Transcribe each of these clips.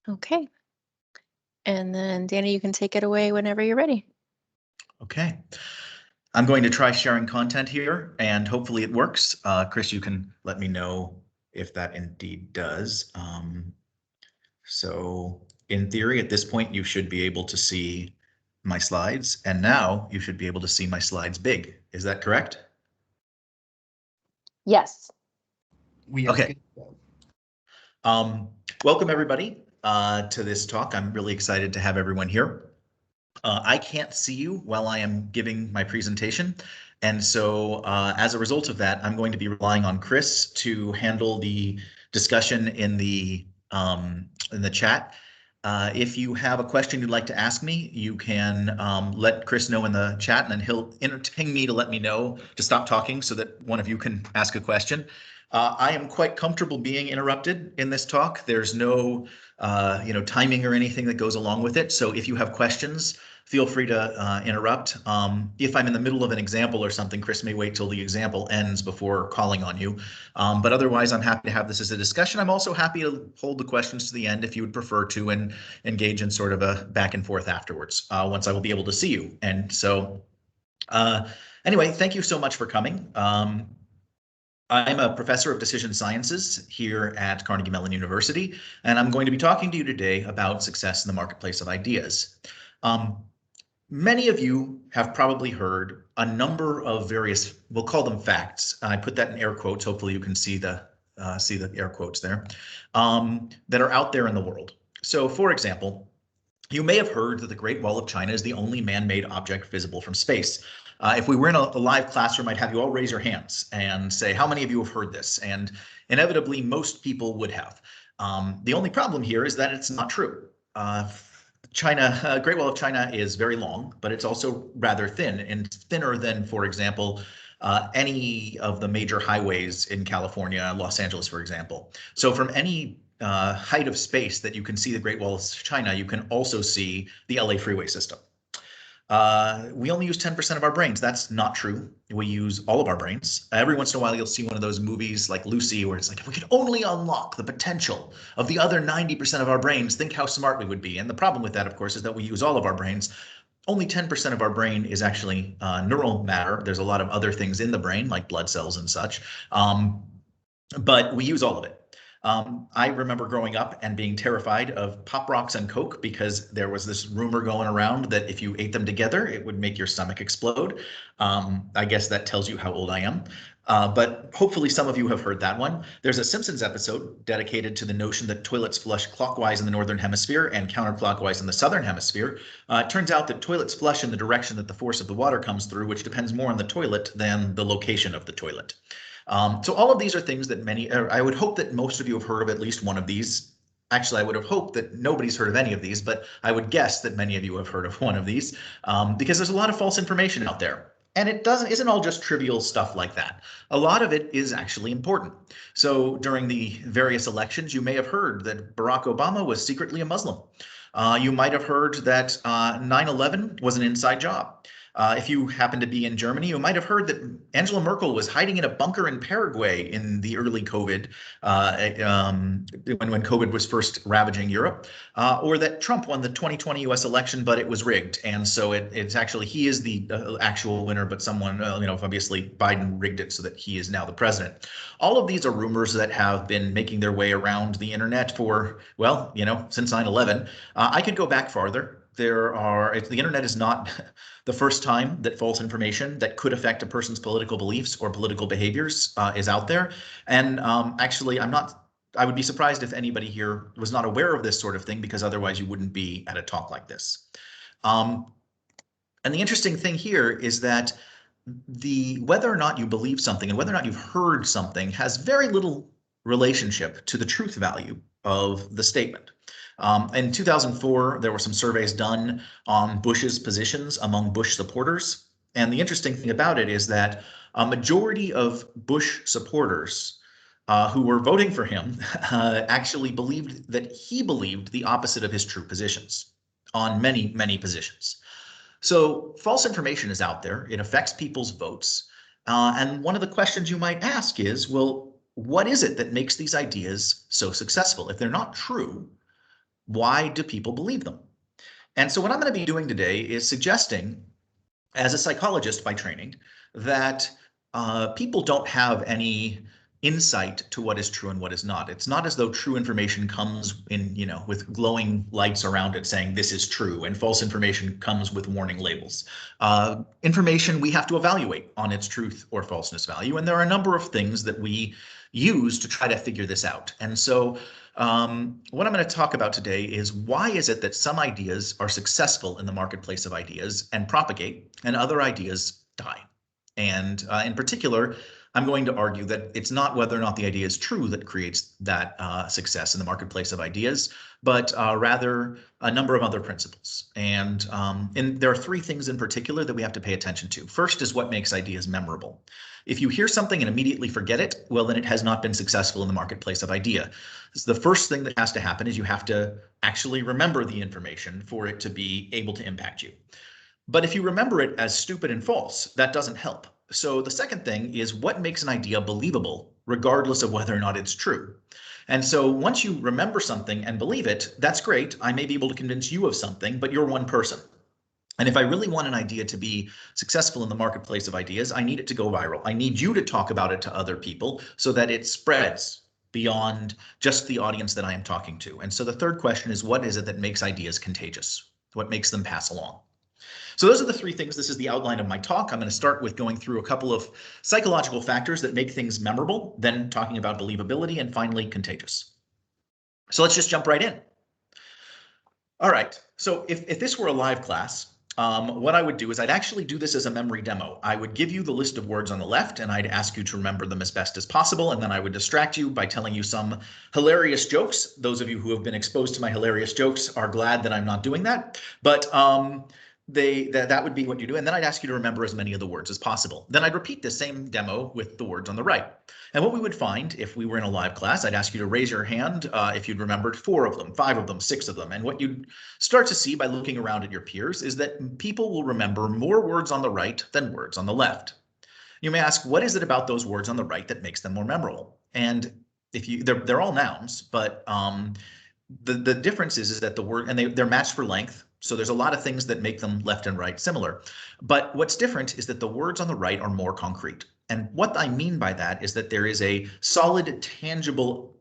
Okay. And then Danny, you can take it away whenever you're ready. Okay. I'm going to try sharing content here and hopefully it works. Chris, you can let me know if that indeed does. So in theory, at this point, you should be able to see my slides, and now you should be able to see my slides big. Is that correct? Yes. We are Okay. good. Welcome everybody to this talk. I'm really excited to have everyone here. I can't see you while I am giving my presentation. And so as a result of that, I'm going to be relying on Chris to handle the discussion in the chat. If you have a question you'd like to ask me, you can let Chris know in the chat, and then he'll entertain me to let me know to stop talking so that one of you can ask a question. I am quite comfortable being interrupted in this talk. There's no timing or anything that goes along with it. So if you have questions, feel free to interrupt. If I'm in the middle of an example or something, Chris may wait till the example ends before calling on you. But otherwise, I'm happy to have this as a discussion. I'm also happy to hold the questions to the end if you would prefer to, and engage in sort of a back and forth afterwards once I will be able to see you. And so anyway, thank you so much for coming. I'm a professor of decision sciences here at Carnegie Mellon University, and I'm going to be talking to you today about success in the marketplace of ideas. Many of you have probably heard a number of various, we'll call them facts. I put that in air quotes. Hopefully you can see the air quotes there, that are out there in the world. So for example, you may have heard that the Great Wall of China is the only man-made object visible from space. If we were in a live classroom, I'd have you all raise your hands and say, how many of you have heard this? And inevitably, most people would have. The only problem here is that it's not true. Great Wall of China is very long, but it's also rather thin, and thinner than, for example, any of the major highways in California, Los Angeles, for example. So from any height of space that you can see the Great Wall of China, you can also see the LA freeway system. We only use 10% of our brains. That's not true. We use all of our brains. Every once in a while, you'll see one of those movies like Lucy, where it's like, if we could only unlock the potential of the other 90% of our brains, think how smart we would be. And the problem with that, of course, is that we use all of our brains. Only 10% of our brain is actually neural matter. There's a lot of other things in the brain, like blood cells and such, but we use all of it. I remember growing up and being terrified of Pop Rocks and Coke because there was this rumor going around that if you ate them together, it would make your stomach explode. I guess that tells you how old I am. But hopefully some of you have heard that one. There's a Simpsons episode dedicated to the notion that toilets flush clockwise in the northern hemisphere and counterclockwise in the southern hemisphere. It turns out that toilets flush in the direction that the force of the water comes through, which depends more on the toilet than the location of the toilet. So all of these are things that I would hope that most of you have heard of at least one of these. Actually, I would have hoped that nobody's heard of any of these, but I would guess that many of you have heard of one of these because there's a lot of false information out there. And it isn't all just trivial stuff like that. A lot of it is actually important. So during the various elections, you may have heard that Barack Obama was secretly a Muslim. You might have heard that 9/11 was an inside job. If you happen to be in Germany, you might have heard that Angela Merkel was hiding in a bunker in Paraguay in the early COVID, when COVID was first ravaging Europe, or that Trump won the 2020 US election, but it was rigged. And so it's actually, he is the actual winner, but someone, obviously Biden rigged it so that he is now the president. All of these are rumors that have been making their way around the internet for, well, since 9/11. I could go back farther. The internet is not the first time that false information that could affect a person's political beliefs or political behaviors is out there. And actually, I would be surprised if anybody here was not aware of this sort of thing, because otherwise you wouldn't be at a talk like this. And the interesting thing here is that whether or not you believe something and whether or not you've heard something has very little relationship to the truth value of the statement. In 2004, there were some surveys done on Bush's positions among Bush supporters. And the interesting thing about it is that a majority of Bush supporters who were voting for him actually believed that he believed the opposite of his true positions on many, many positions. So false information is out there. It affects people's votes. And one of the questions you might ask is, well, what is it that makes these ideas so successful? If they're not true, Why do people believe them? And so what I'm going to be doing today is suggesting, as a psychologist by training, that people don't have any insight to what is true and what is not. It's not as though true information comes in, with glowing lights around it saying this is true, and false information comes with warning labels. Information we have to evaluate on its truth or falseness value, and there are a number of things that we use to try to figure this out. And so what I'm going to talk about today is why is it that some ideas are successful in the marketplace of ideas and propagate, and other ideas die? And in particular, I'm going to argue that it's not whether or not the idea is true that creates that success in the marketplace of ideas, but rather a number of other principles. And there are three things in particular that we have to pay attention to. First is what makes ideas memorable. If you hear something and immediately forget it, well, then it has not been successful in the marketplace of idea. So the first thing that has to happen is you have to actually remember the information for it to be able to impact you. But if you remember it as stupid and false, that doesn't help. So the second thing is what makes an idea believable, regardless of whether or not it's true. And so once you remember something and believe it, that's great. I may be able to convince you of something, but you're one person. And if I really want an idea to be successful in the marketplace of ideas, I need it to go viral. I need you to talk about it to other people so that it spreads beyond just the audience that I am talking to. And so the third question is, what is it that makes ideas contagious? What makes them pass along? So those are the three things. This is the outline of my talk. I'm going to start with going through a couple of psychological factors that make things memorable, then talking about believability, and finally contagious. So let's just jump right in. All right. So if this were a live class, what I would do is I'd actually do this as a memory demo. I would give you the list of words on the left, and I'd ask you to remember them as best as possible. And then I would distract you by telling you some hilarious jokes. Those of you who have been exposed to my hilarious jokes are glad that I'm not doing that. But that would be what you do. And then I'd ask you to remember as many of the words as possible. Then I'd repeat the same demo with the words on the right. And what we would find if we were in a live class, I'd ask you to raise your hand if you'd remembered 4 of them, 5 of them, 6 of them. And what you'd start to see by looking around at your peers is that people will remember more words on the right than words on the left. You may ask, what is it about those words on the right that makes them more memorable? And they're all nouns, but the difference is that the word, and they're matched for length. So there's a lot of things that make them left and right similar. But what's different is that the words on the right are more concrete. And what I mean by that is that there is a solid, tangible,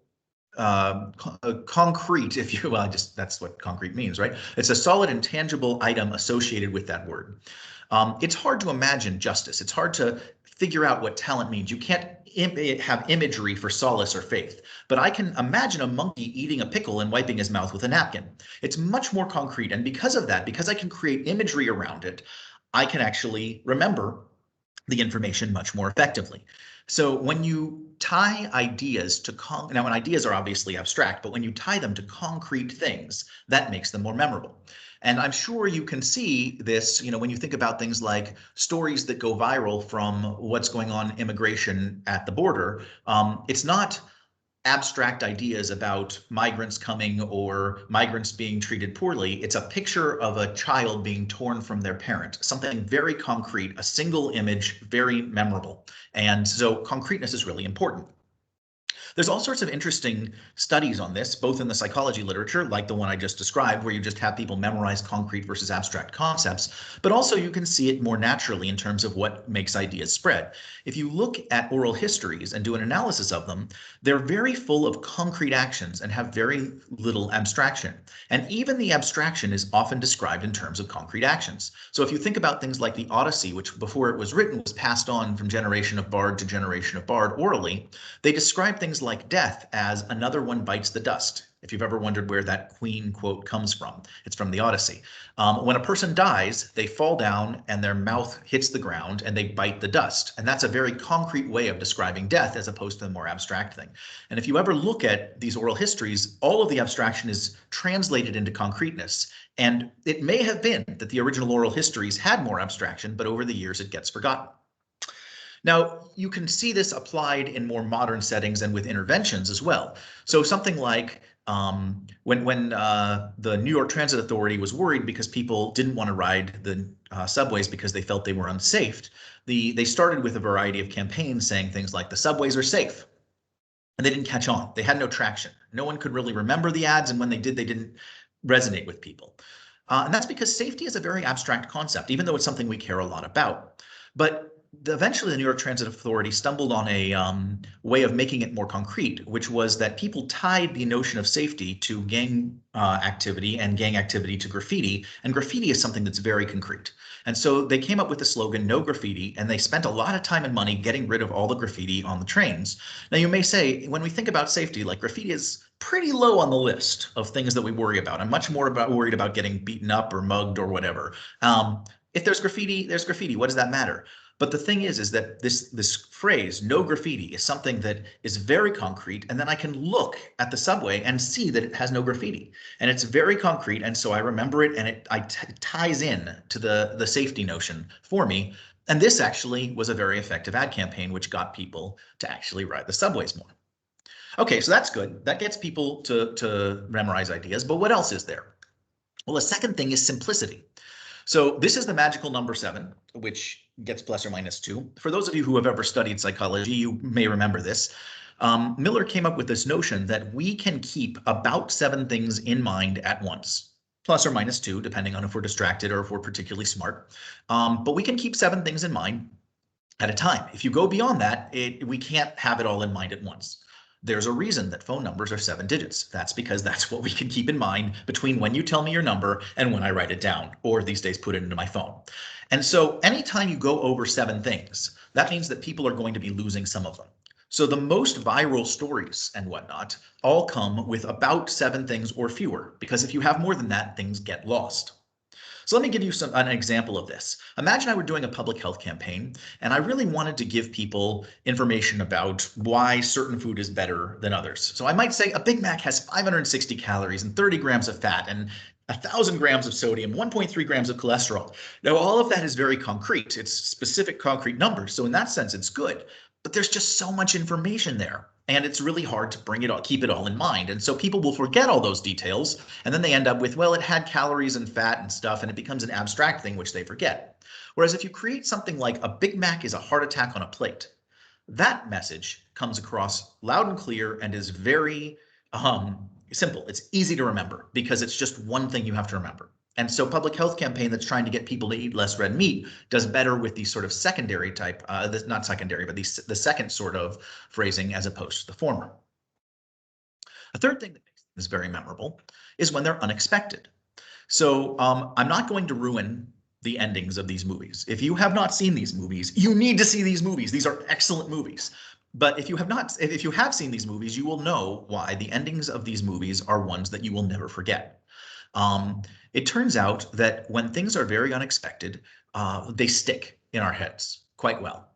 concrete, if you will, that's what concrete means, right? It's a solid and tangible item associated with that word. It's hard to imagine justice. It's hard to figure out what talent means. You can't have imagery for solace or faith, but I can imagine a monkey eating a pickle and wiping his mouth with a napkin. It's much more concrete. And because of that, because I can create imagery around it, I can actually remember the information much more effectively. So when you tie ideas to now, when ideas are obviously abstract, but when you tie them to concrete things, that makes them more memorable. And I'm sure you can see this, when you think about things like stories that go viral from what's going on immigration at the border. It's not abstract ideas about migrants coming or migrants being treated poorly. It's a picture of a child being torn from their parent, something very concrete, a single image, very memorable. And so concreteness is really important. There's all sorts of interesting studies on this, both in the psychology literature, like the one I just described, where you just have people memorize concrete versus abstract concepts, but also you can see it more naturally in terms of what makes ideas spread. If you look at oral histories and do an analysis of them, they're very full of concrete actions and have very little abstraction. And even the abstraction is often described in terms of concrete actions. So if you think about things like the Odyssey, which before it was written was passed on from generation of bard to generation of bard orally, they describe things like death as another one bites the dust. If you've ever wondered where that Queen quote comes from, it's from the Odyssey. When a person dies, they fall down and their mouth hits the ground and they bite the dust. And that's a very concrete way of describing death as opposed to the more abstract thing. And if you ever look at these oral histories, all of the abstraction is translated into concreteness. And it may have been that the original oral histories had more abstraction, but over the years it gets forgotten. Now, you can see this applied in more modern settings and with interventions as well. So something like when the New York Transit Authority was worried because people didn't want to ride the subways because they felt they were unsafe, they started with a variety of campaigns saying things like the subways are safe. And they didn't catch on. They had no traction. No one could really remember the ads, and when they did, they didn't resonate with people. And that's because safety is a very abstract concept, even though it's something we care a lot about. But eventually, the New York Transit Authority stumbled on a way of making it more concrete, which was that people tied the notion of safety to gang activity and gang activity to graffiti. And graffiti is something that's very concrete. And so they came up with the slogan, no graffiti, and they spent a lot of time and money getting rid of all the graffiti on the trains. Now, you may say, when we think about safety, like graffiti is pretty low on the list of things that we worry about. I'm much more worried about getting beaten up or mugged or whatever. If there's graffiti, there's graffiti. What does that matter? But the thing is that this phrase, no graffiti, is something that is very concrete. And then I can look at the subway and see that it has no graffiti. And it's very concrete. And so I remember it, and it ties in to the safety notion for me. And this actually was a very effective ad campaign, which got people to actually ride the subways more. Okay, so that's good. That gets people to memorize ideas. But what else is there? Well, the second thing is simplicity. So this is the magical number 7, which gets plus or minus 2. For those of you who have ever studied psychology, you may remember this. Miller came up with this notion that we can keep about 7 things in mind at once, plus or minus 2, depending on if we're distracted or if we're particularly smart. But we can keep 7 things in mind at a time. If you go beyond that, we can't have it all in mind at once. There's a reason that phone numbers are 7 digits. That's because that's what we can keep in mind between when you tell me your number and when I write it down, or these days put it into my phone. And so anytime you go over 7 things, that means that people are going to be losing some of them. So the most viral stories and whatnot all come with about 7 things or fewer, because if you have more than that, things get lost. So let me give you an example of this. Imagine I were doing a public health campaign, and I really wanted to give people information about why certain food is better than others. So I might say a Big Mac has 560 calories and 30 grams of fat and 1,000 grams of sodium, 1.3 grams of cholesterol. Now, all of that is very concrete. It's specific concrete numbers. So in that sense, it's good. But there's just so much information there. And it's really hard to keep it all in mind. And so people will forget all those details. And then they end up with, well, it had calories and fat and stuff, and it becomes an abstract thing, which they forget. Whereas if you create something like a Big Mac is a heart attack on a plate, that message comes across loud and clear and is very simple. It's easy to remember because it's just one thing you have to remember. And so public health campaign that's trying to get people to eat less red meat does better with these sort of secondary type, not secondary, but the second sort of phrasing as opposed to the former. A third thing that makes things very memorable is when they're unexpected. So I'm not going to ruin the endings of these movies. If you have not seen these movies, you need to see these movies. These are excellent movies. But if you have seen these movies, you will know why the endings of these movies are ones that you will never forget. It turns out that when things are very unexpected, they stick in our heads quite well.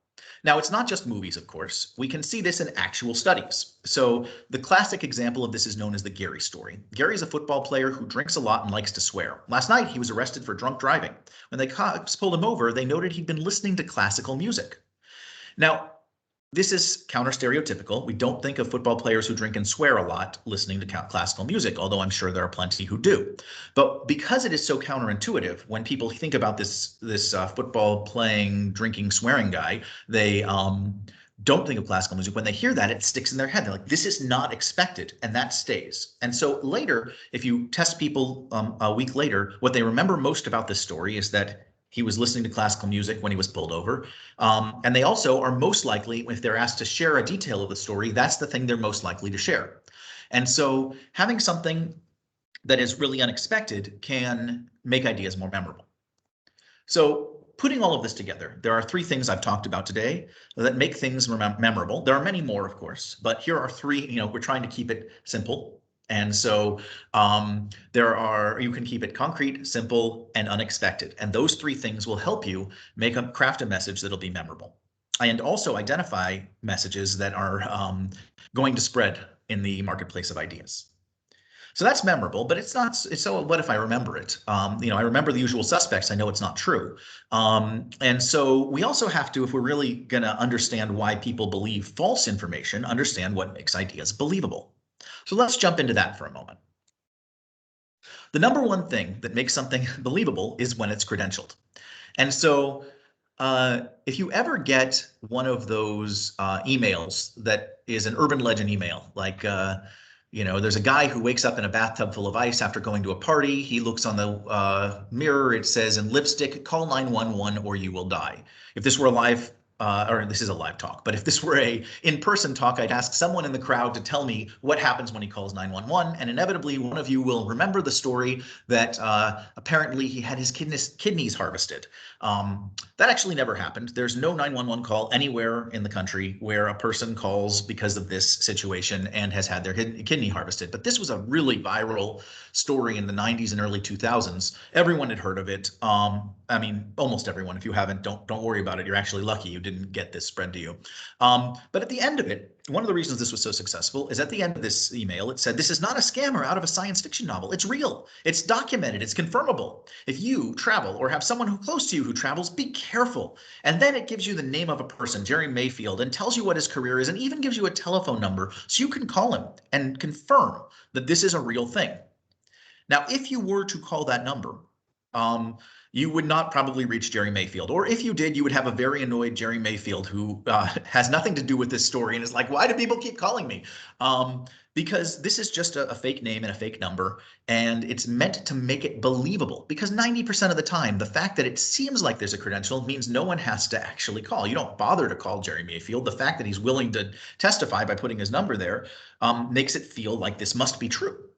Now, it's not just movies, of course. We can see this in actual studies. So the classic example of this is known as the Gary story. Gary's a football player who drinks a lot and likes to swear. Last night, he was arrested for drunk driving. When the cops pulled him over, they noted he'd been listening to classical music. Now, this is counter-stereotypical. We don't think of football players who drink and swear a lot listening to classical music, although I'm sure there are plenty who do. But because it is so counterintuitive, when people think about this football playing, drinking, swearing guy, they don't think of classical music. When they hear that, it sticks in their head. They're like, this is not expected, and that stays. And so later, if you test people a week later, what they remember most about this story is that he was listening to classical music when he was pulled over. And they also are most likely, if they're asked to share a detail of the story, that's the thing they're most likely to share. And so having something that is really unexpected can make ideas more memorable. So putting all of this together, there are 3 things I've talked about today that make things memorable. There are many more, of course, but here are 3, we're trying to keep it simple. And so you can keep it concrete, simple, and unexpected. And those 3 things will help you craft a message that'll be memorable. And also identify messages that are going to spread in the marketplace of ideas. So that's memorable, but it's not. So what if I remember it? I remember the usual suspects. I know it's not true. And so we also have to, if we're really going to understand why people believe false information, understand what makes ideas believable. So let's jump into that for a moment. The number one thing that makes something believable is when it's credentialed. And so if you ever get one of those emails that is an urban legend email, like, There's a guy who wakes up in a bathtub full of ice after going to a party. He looks on the mirror. It says in lipstick, call 911 or you will die. If this were a live or this is a live talk, but if this were a in-person talk, I'd ask someone in the crowd to tell me what happens when he calls 911. And inevitably, one of you will remember the story that apparently he had his kidneys harvested. That actually never happened. There's no 911 call anywhere in the country where a person calls because of this situation and has had their kidney harvested. But this was a really viral story in the 90s and early 2000s. Everyone had heard of it. I mean, almost everyone. If you haven't, don't worry about it. You're actually lucky you didn't get this spread to you. But at the end of it, one of the reasons this was so successful is at the end of this email, it said, this is not a scam or out of a science fiction novel. It's real. It's documented. It's confirmable. If you travel or have someone who close to you who travels, be careful. And then it gives you the name of a person, Jerry Mayfield, and tells you what his career is and even gives you a telephone number so you can call him and confirm that this is a real thing. Now, if you were to call that number, you would not probably reach Jerry Mayfield. Or if you did, you would have a very annoyed Jerry Mayfield who has nothing to do with this story and is like, why do people keep calling me? Because this is just a fake name and a fake number, and it's meant to make it believable. Because 90% of the time, the fact that it seems like there's a credential means no one has to actually call. You don't bother to call Jerry Mayfield. The fact that he's willing to testify by putting his number there makes it feel like this must be true.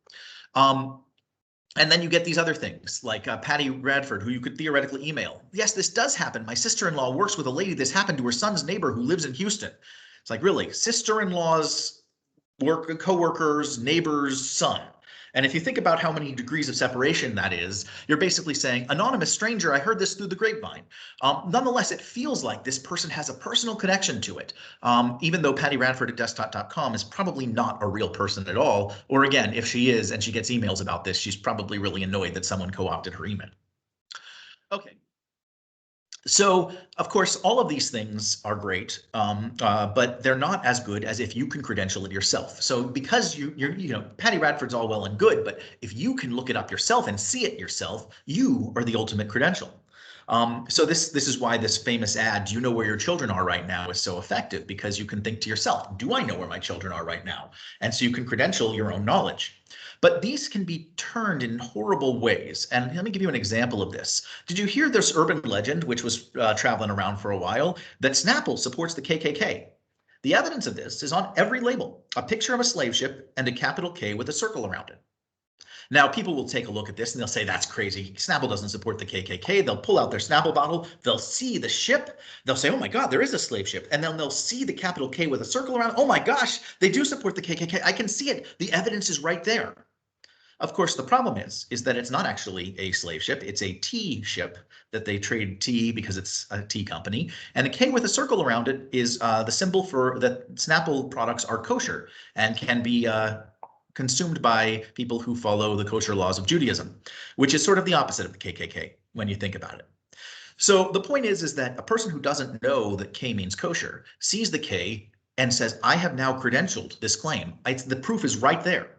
And then you get these other things like Patty Radford, who you could theoretically email. Yes, this does happen. My sister-in-law works with a lady. This happened to her son's neighbor who lives in Houston. It's like, really, sister-in-law's co-worker's neighbor's son. And if you think about how many degrees of separation that is, you're basically saying, anonymous stranger, I heard this through the grapevine. Nonetheless, it feels like this person has a personal connection to it, even though Patty Radford at desktop.com is probably not a real person at all. Or again, if she is and she gets emails about this, she's probably really annoyed that someone co-opted her email. Okay. So, of course, all of these things are great, but they're not as good as if you can credential it yourself. So because Patty Radford's all well and good, but if you can look it up yourself and see it yourself, you are the ultimate credential. So this is why this famous ad, do you know where your children are right now, is so effective, because you can think to yourself, do I know where my children are right now? And so you can credential your own knowledge. But these can be turned in horrible ways. And let me give you an example of this. Did you hear this urban legend, which was traveling around for a while, that Snapple supports the KKK? The evidence of this is on every label, a picture of a slave ship and a capital K with a circle around it. Now, people will take a look at this and they'll say, that's crazy. Snapple doesn't support the KKK. They'll pull out their Snapple bottle. They'll see the ship. They'll say, oh my God, there is a slave ship. And then they'll see the capital K with a circle around it. Oh my gosh, they do support the KKK. I can see it. The evidence is right there. Of course, the problem is that it's not actually a slave ship. It's a tea ship that they trade tea because it's a tea company. And the K with a circle around it is the symbol for that Snapple products are kosher and can be consumed by people who follow the kosher laws of Judaism, which is sort of the opposite of the KKK when you think about it. So the point is that a person who doesn't know that K means kosher sees the K and says, I have now credentialed this claim. The proof is right there.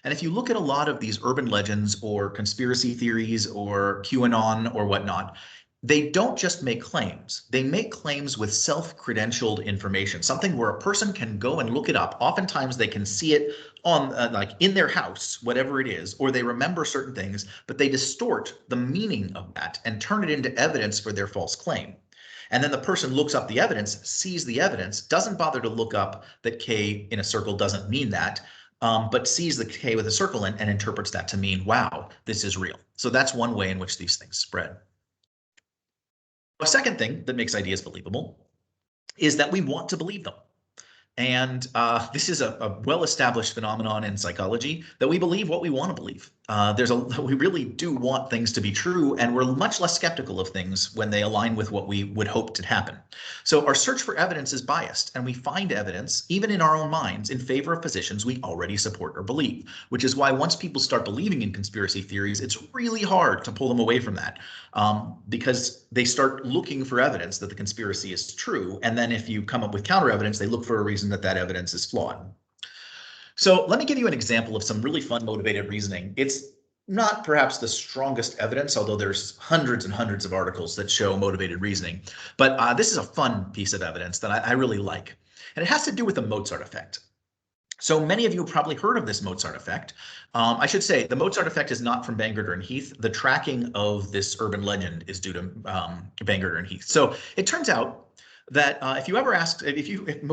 And if you look at a lot of these urban legends or conspiracy theories or QAnon or whatnot, they don't just make claims. They make claims with self-credentialed information, something where a person can go and look it up. Oftentimes they can see it on like in their house, whatever it is, or they remember certain things, but they distort the meaning of that and turn it into evidence for their false claim. And then the person looks up the evidence, sees the evidence, doesn't bother to look up that K in a circle doesn't mean that, but sees the K with a circle and interprets that to mean, wow, this is real. So that's one way in which these things spread. A second thing that makes ideas believable is that we want to believe them. And this is a well-established phenomenon in psychology that we believe what we want to believe. We really do want things to be true, and we're much less skeptical of things when they align with what we would hope to happen. So our search for evidence is biased, and we find evidence, even in our own minds, in favor of positions we already support or believe, which is why once people start believing in conspiracy theories, it's really hard to pull them away from that, because they start looking for evidence that the conspiracy is true, and then if you come up with counter evidence, they look for a reason that evidence is flawed. So let me give you an example of some really fun motivated reasoning. It's not perhaps the strongest evidence, although there's hundreds and hundreds of articles that show motivated reasoning. But this is a fun piece of evidence that I really like. And it has to do with the Mozart effect. So many of you have probably heard of this Mozart effect. I should say the Mozart effect is not from Bangerter and Heath. The tracking of this urban legend is due to Bangerter and Heath. So it turns out that if you ever ask,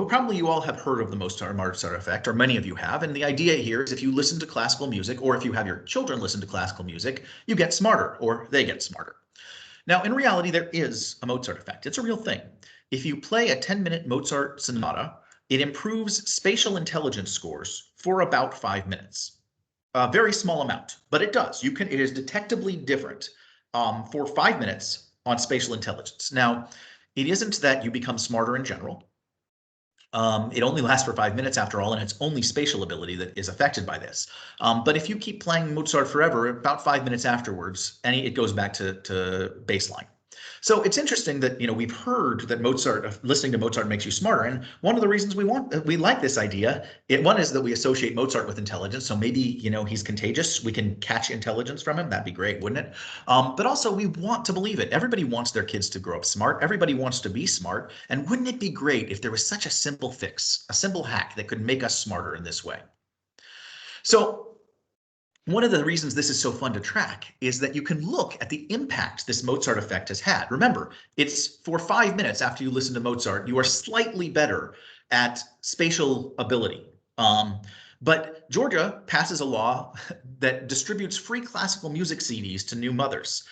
probably you all have heard of the Mozart effect, or many of you have. And the idea here is if you listen to classical music, or if you have your children listen to classical music, you get smarter, or they get smarter. Now, in reality, there is a Mozart effect. It's a real thing. If you play a 10-minute Mozart sonata, it improves spatial intelligence scores for about 5 minutes. A very small amount, but it does. It is detectably different for 5 minutes on spatial intelligence. Now, it isn't that you become smarter in general. It only lasts for 5 minutes after all, and it's only spatial ability that is affected by this. But if you keep playing Mozart forever, about 5 minutes afterwards, it goes back to baseline. So it's interesting that we've heard that listening to Mozart makes you smarter, and one of the reasons we like this idea, one is that we associate Mozart with intelligence. So maybe he's contagious. We can catch intelligence from him. That'd be great, wouldn't it? But also we want to believe it. Everybody wants their kids to grow up smart. Everybody wants to be smart. And wouldn't it be great if there was such a simple fix, a simple hack that could make us smarter in this way? So one of the reasons this is so fun to track is that you can look at the impact this Mozart effect has had. Remember, it's for 5 minutes after you listen to Mozart, you are slightly better at spatial ability. But Georgia passes a law that distributes free classical music CDs to new mothers,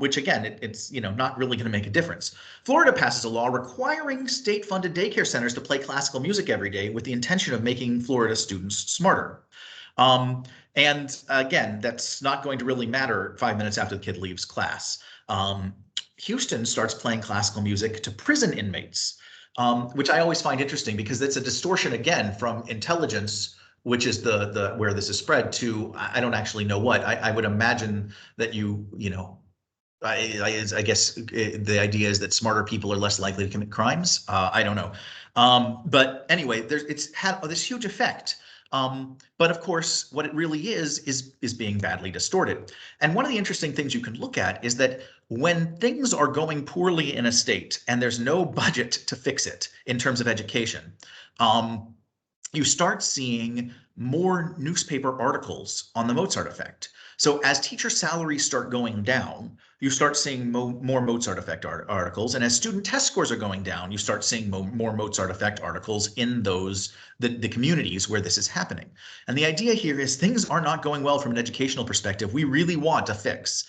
which again, it's not really going to make a difference. Florida passes a law requiring state-funded daycare centers to play classical music every day with the intention of making Florida students smarter. And again, that's not going to really matter 5 minutes after the kid leaves class. Houston starts playing classical music to prison inmates, which I always find interesting because it's a distortion again from intelligence, which is the where this is spread to, I don't actually know what. I would imagine that I guess the idea is that smarter people are less likely to commit crimes. I don't know. But anyway, it's had this huge effect. But of course, what it really is being badly distorted. And one of the interesting things you can look at is that when things are going poorly in a state and there's no budget to fix it in terms of education, you start seeing more newspaper articles on the Mozart effect. So as teacher salaries start going down, you start seeing more Mozart effect articles. And as student test scores are going down, you start seeing more Mozart effect articles in the communities where this is happening. And the idea here is things are not going well from an educational perspective. We really want a fix.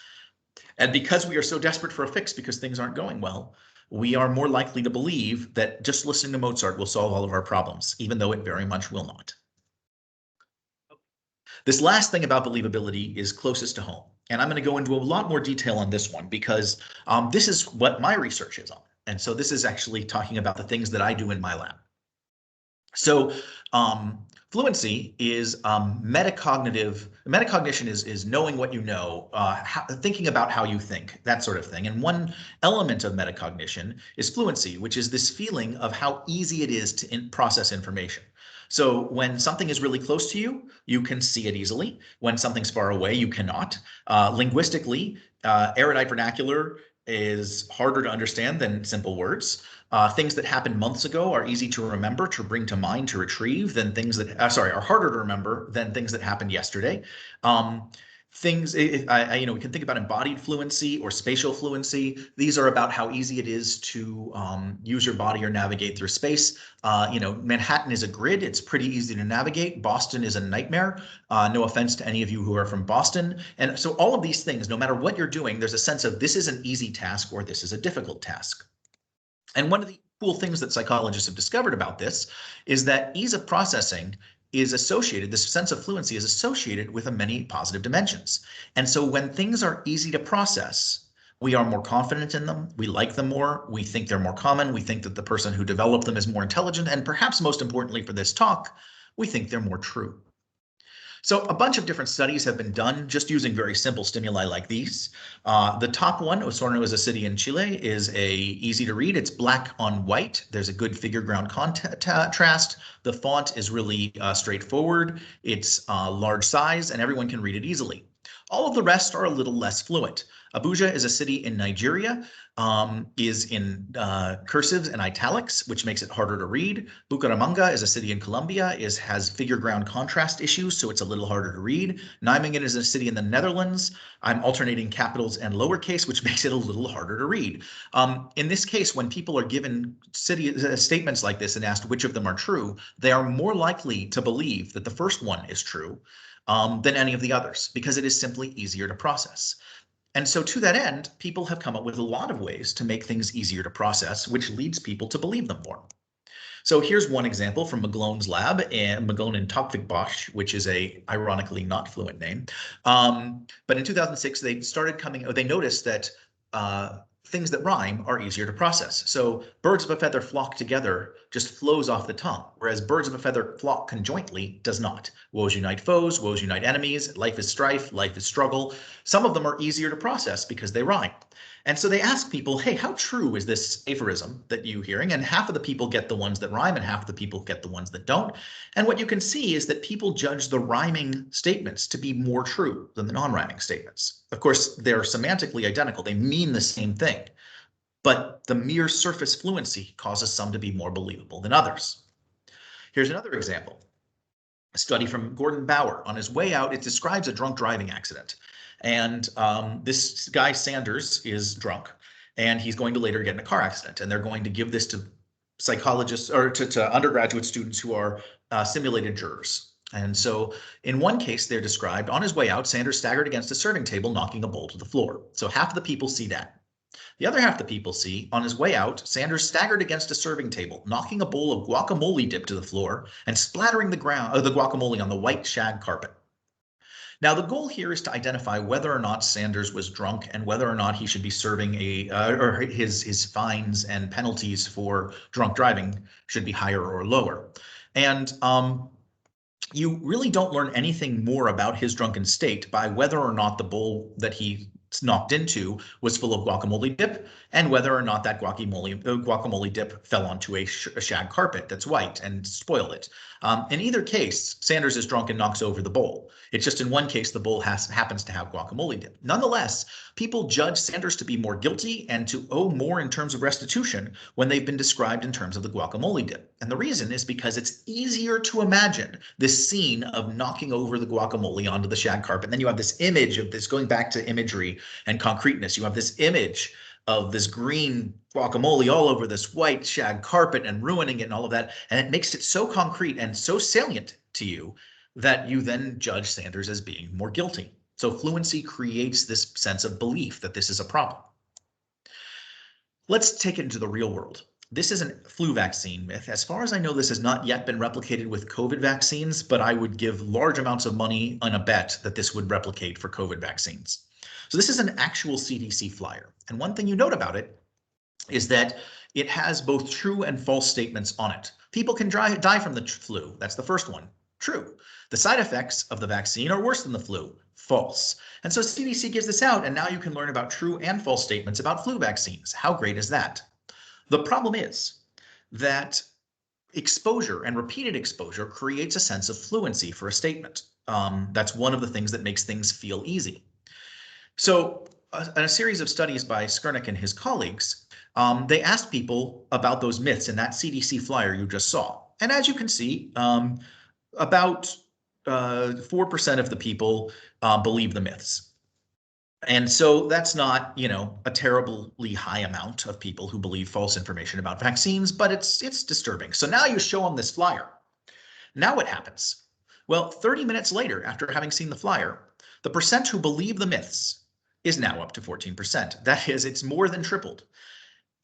And because we are so desperate for a fix because things aren't going well, we are more likely to believe that just listening to Mozart will solve all of our problems, even though it very much will not. This last thing about believability is closest to home. And I'm going to go into a lot more detail on this one because this is what my research is on. And so this is actually talking about the things that I do in my lab. So fluency is metacognitive. Metacognition is knowing what you know, thinking about how you think, that sort of thing. And one element of metacognition is fluency, which is this feeling of how easy it is to process information. So when something is really close to you, you can see it easily. When something's far away, you cannot. Linguistically, erudite vernacular is harder to understand than simple words. Things that happened months ago are easy to remember, to bring to mind, to retrieve than things that, are harder to remember than things that happened yesterday. We can think about embodied fluency or spatial fluency. These are about how easy it is to use your body or navigate through space. Manhattan is a grid. It's pretty easy to navigate. Boston is a nightmare. No offense to any of you who are from Boston. And so all of these things, no matter what you're doing, there's a sense of this is an easy task or this is a difficult task. And one of the cool things that psychologists have discovered about this is that ease of processing is associated, this sense of fluency is associated with many positive dimensions. And so when things are easy to process, we are more confident in them, we like them more, we think they're more common, we think that the person who developed them is more intelligent, and perhaps most importantly for this talk, we think they're more true. So a bunch of different studies have been done just using very simple stimuli like these. The top one, Osorno is a city in Chile, is easy to read. It's black on white. There's a good figure ground contrast. The font is really straightforward. It's large size and everyone can read it easily. All of the rest are a little less fluent. Abuja is a city in Nigeria, is in cursives and italics, which makes it harder to read. Bucaramanga is a city in Colombia, has figure ground contrast issues, so it's a little harder to read. Nijmegen is a city in the Netherlands. I'm alternating capitals and lowercase, which makes it a little harder to read. In this case, when people are given statements like this and asked which of them are true, they are more likely to believe that the first one is true than any of the others, because it is simply easier to process. And so to that end, people have come up with a lot of ways to make things easier to process, which leads people to believe them more. So here's one example from McGlone's lab, and McGlone and Topvik-Bosch, which is a ironically not fluent name. But in 2006, they noticed that things that rhyme are easier to process. So birds of a feather flock together just flows off the tongue, whereas birds of a feather flock conjointly does not. Woes unite foes, woes unite enemies, life is strife, life is struggle. Some of them are easier to process because they rhyme. And so they ask people, hey, how true is this aphorism that you're hearing? And half of the people get the ones that rhyme and half of the people get the ones that don't. And what you can see is that people judge the rhyming statements to be more true than the non-rhyming statements. Of course, they're semantically identical. They mean the same thing, but the mere surface fluency causes some to be more believable than others. Here's another example. A study from Gordon Bauer. On his way out, it describes a drunk driving accident. And this guy, Sanders, is drunk, and he's going to later get in a car accident. And they're going to give this to psychologists or to undergraduate students who are simulated jurors. And so in one case, they're described, on his way out, Sanders staggered against a serving table, knocking a bowl to the floor. So half of the people see that. The other half of the people see, on his way out, Sanders staggered against a serving table, knocking a bowl of guacamole dip to the floor and splattering the guacamole on the white shag carpet. Now, the goal here is to identify whether or not Sanders was drunk and whether or not he should be serving or his fines and penalties for drunk driving should be higher or lower. And you really don't learn anything more about his drunken state by whether or not the bowl that he knocked into was full of guacamole dip and whether or not that guacamole dip fell onto a shag carpet that's white and spoiled it. In either case, Sanders is drunk and knocks over the bowl. It's just in one case, the bowl happens to have guacamole dip. Nonetheless, people judge Sanders to be more guilty and to owe more in terms of restitution when they've been described in terms of the guacamole dip. And the reason is because it's easier to imagine this scene of knocking over the guacamole onto the shag carpet. And then you have this image of this, going back to imagery and concreteness. You have this image of this green guacamole all over this white shag carpet and ruining it and all of that. And it makes it so concrete and so salient to you that you then judge Sanders as being more guilty. So fluency creates this sense of belief that this is a problem. Let's take it into the real world. This is a flu vaccine myth. As far as I know, this has not yet been replicated with COVID vaccines, but I would give large amounts of money on a bet that this would replicate for COVID vaccines. So this is an actual CDC flyer. And one thing you note about it is that it has both true and false statements on it. People can die from the flu. That's the first one. True. The side effects of the vaccine are worse than the flu. False. And so CDC gives this out, and now you can learn about true and false statements about flu vaccines. How great is that? The problem is that exposure and repeated exposure creates a sense of fluency for a statement. That's one of the things that makes things feel easy. So in a series of studies by Skurnik and his colleagues, they asked people about those myths in that CDC flyer you just saw. And as you can see, about 4% of the people believe the myths. And so that's not, a terribly high amount of people who believe false information about vaccines, but it's disturbing. So now you show them this flyer. Now what happens? Well, 30 minutes later, after having seen the flyer, the percent who believe the myths is now up to 14%. That is, it's more than tripled.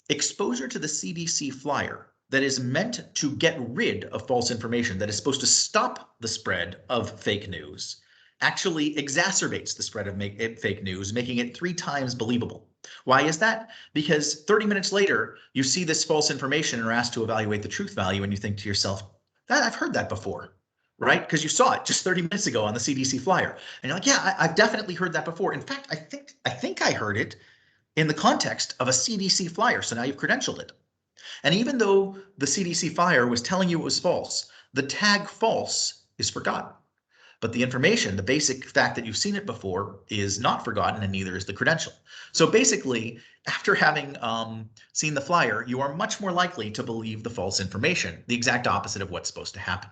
Exposure to the CDC flyer that is meant to get rid of false information, that is supposed to stop the spread of fake news, actually exacerbates the spread of fake news, making it 3 times believable. Why is that? Because 30 minutes later, you see this false information and are asked to evaluate the truth value, and you think to yourself, I've heard that before, right? Because you saw it just 30 minutes ago on the CDC flyer. And you're like, yeah, I've definitely heard that before. In fact, I think I heard it in the context of a CDC flyer. So now you've credentialed it. And even though the CDC flyer was telling you it was false, the tag false is forgotten. But the information, the basic fact that you've seen it before, is not forgotten, and neither is the credential. So basically, after having seen the flyer, you are much more likely to believe the false information, the exact opposite of what's supposed to happen.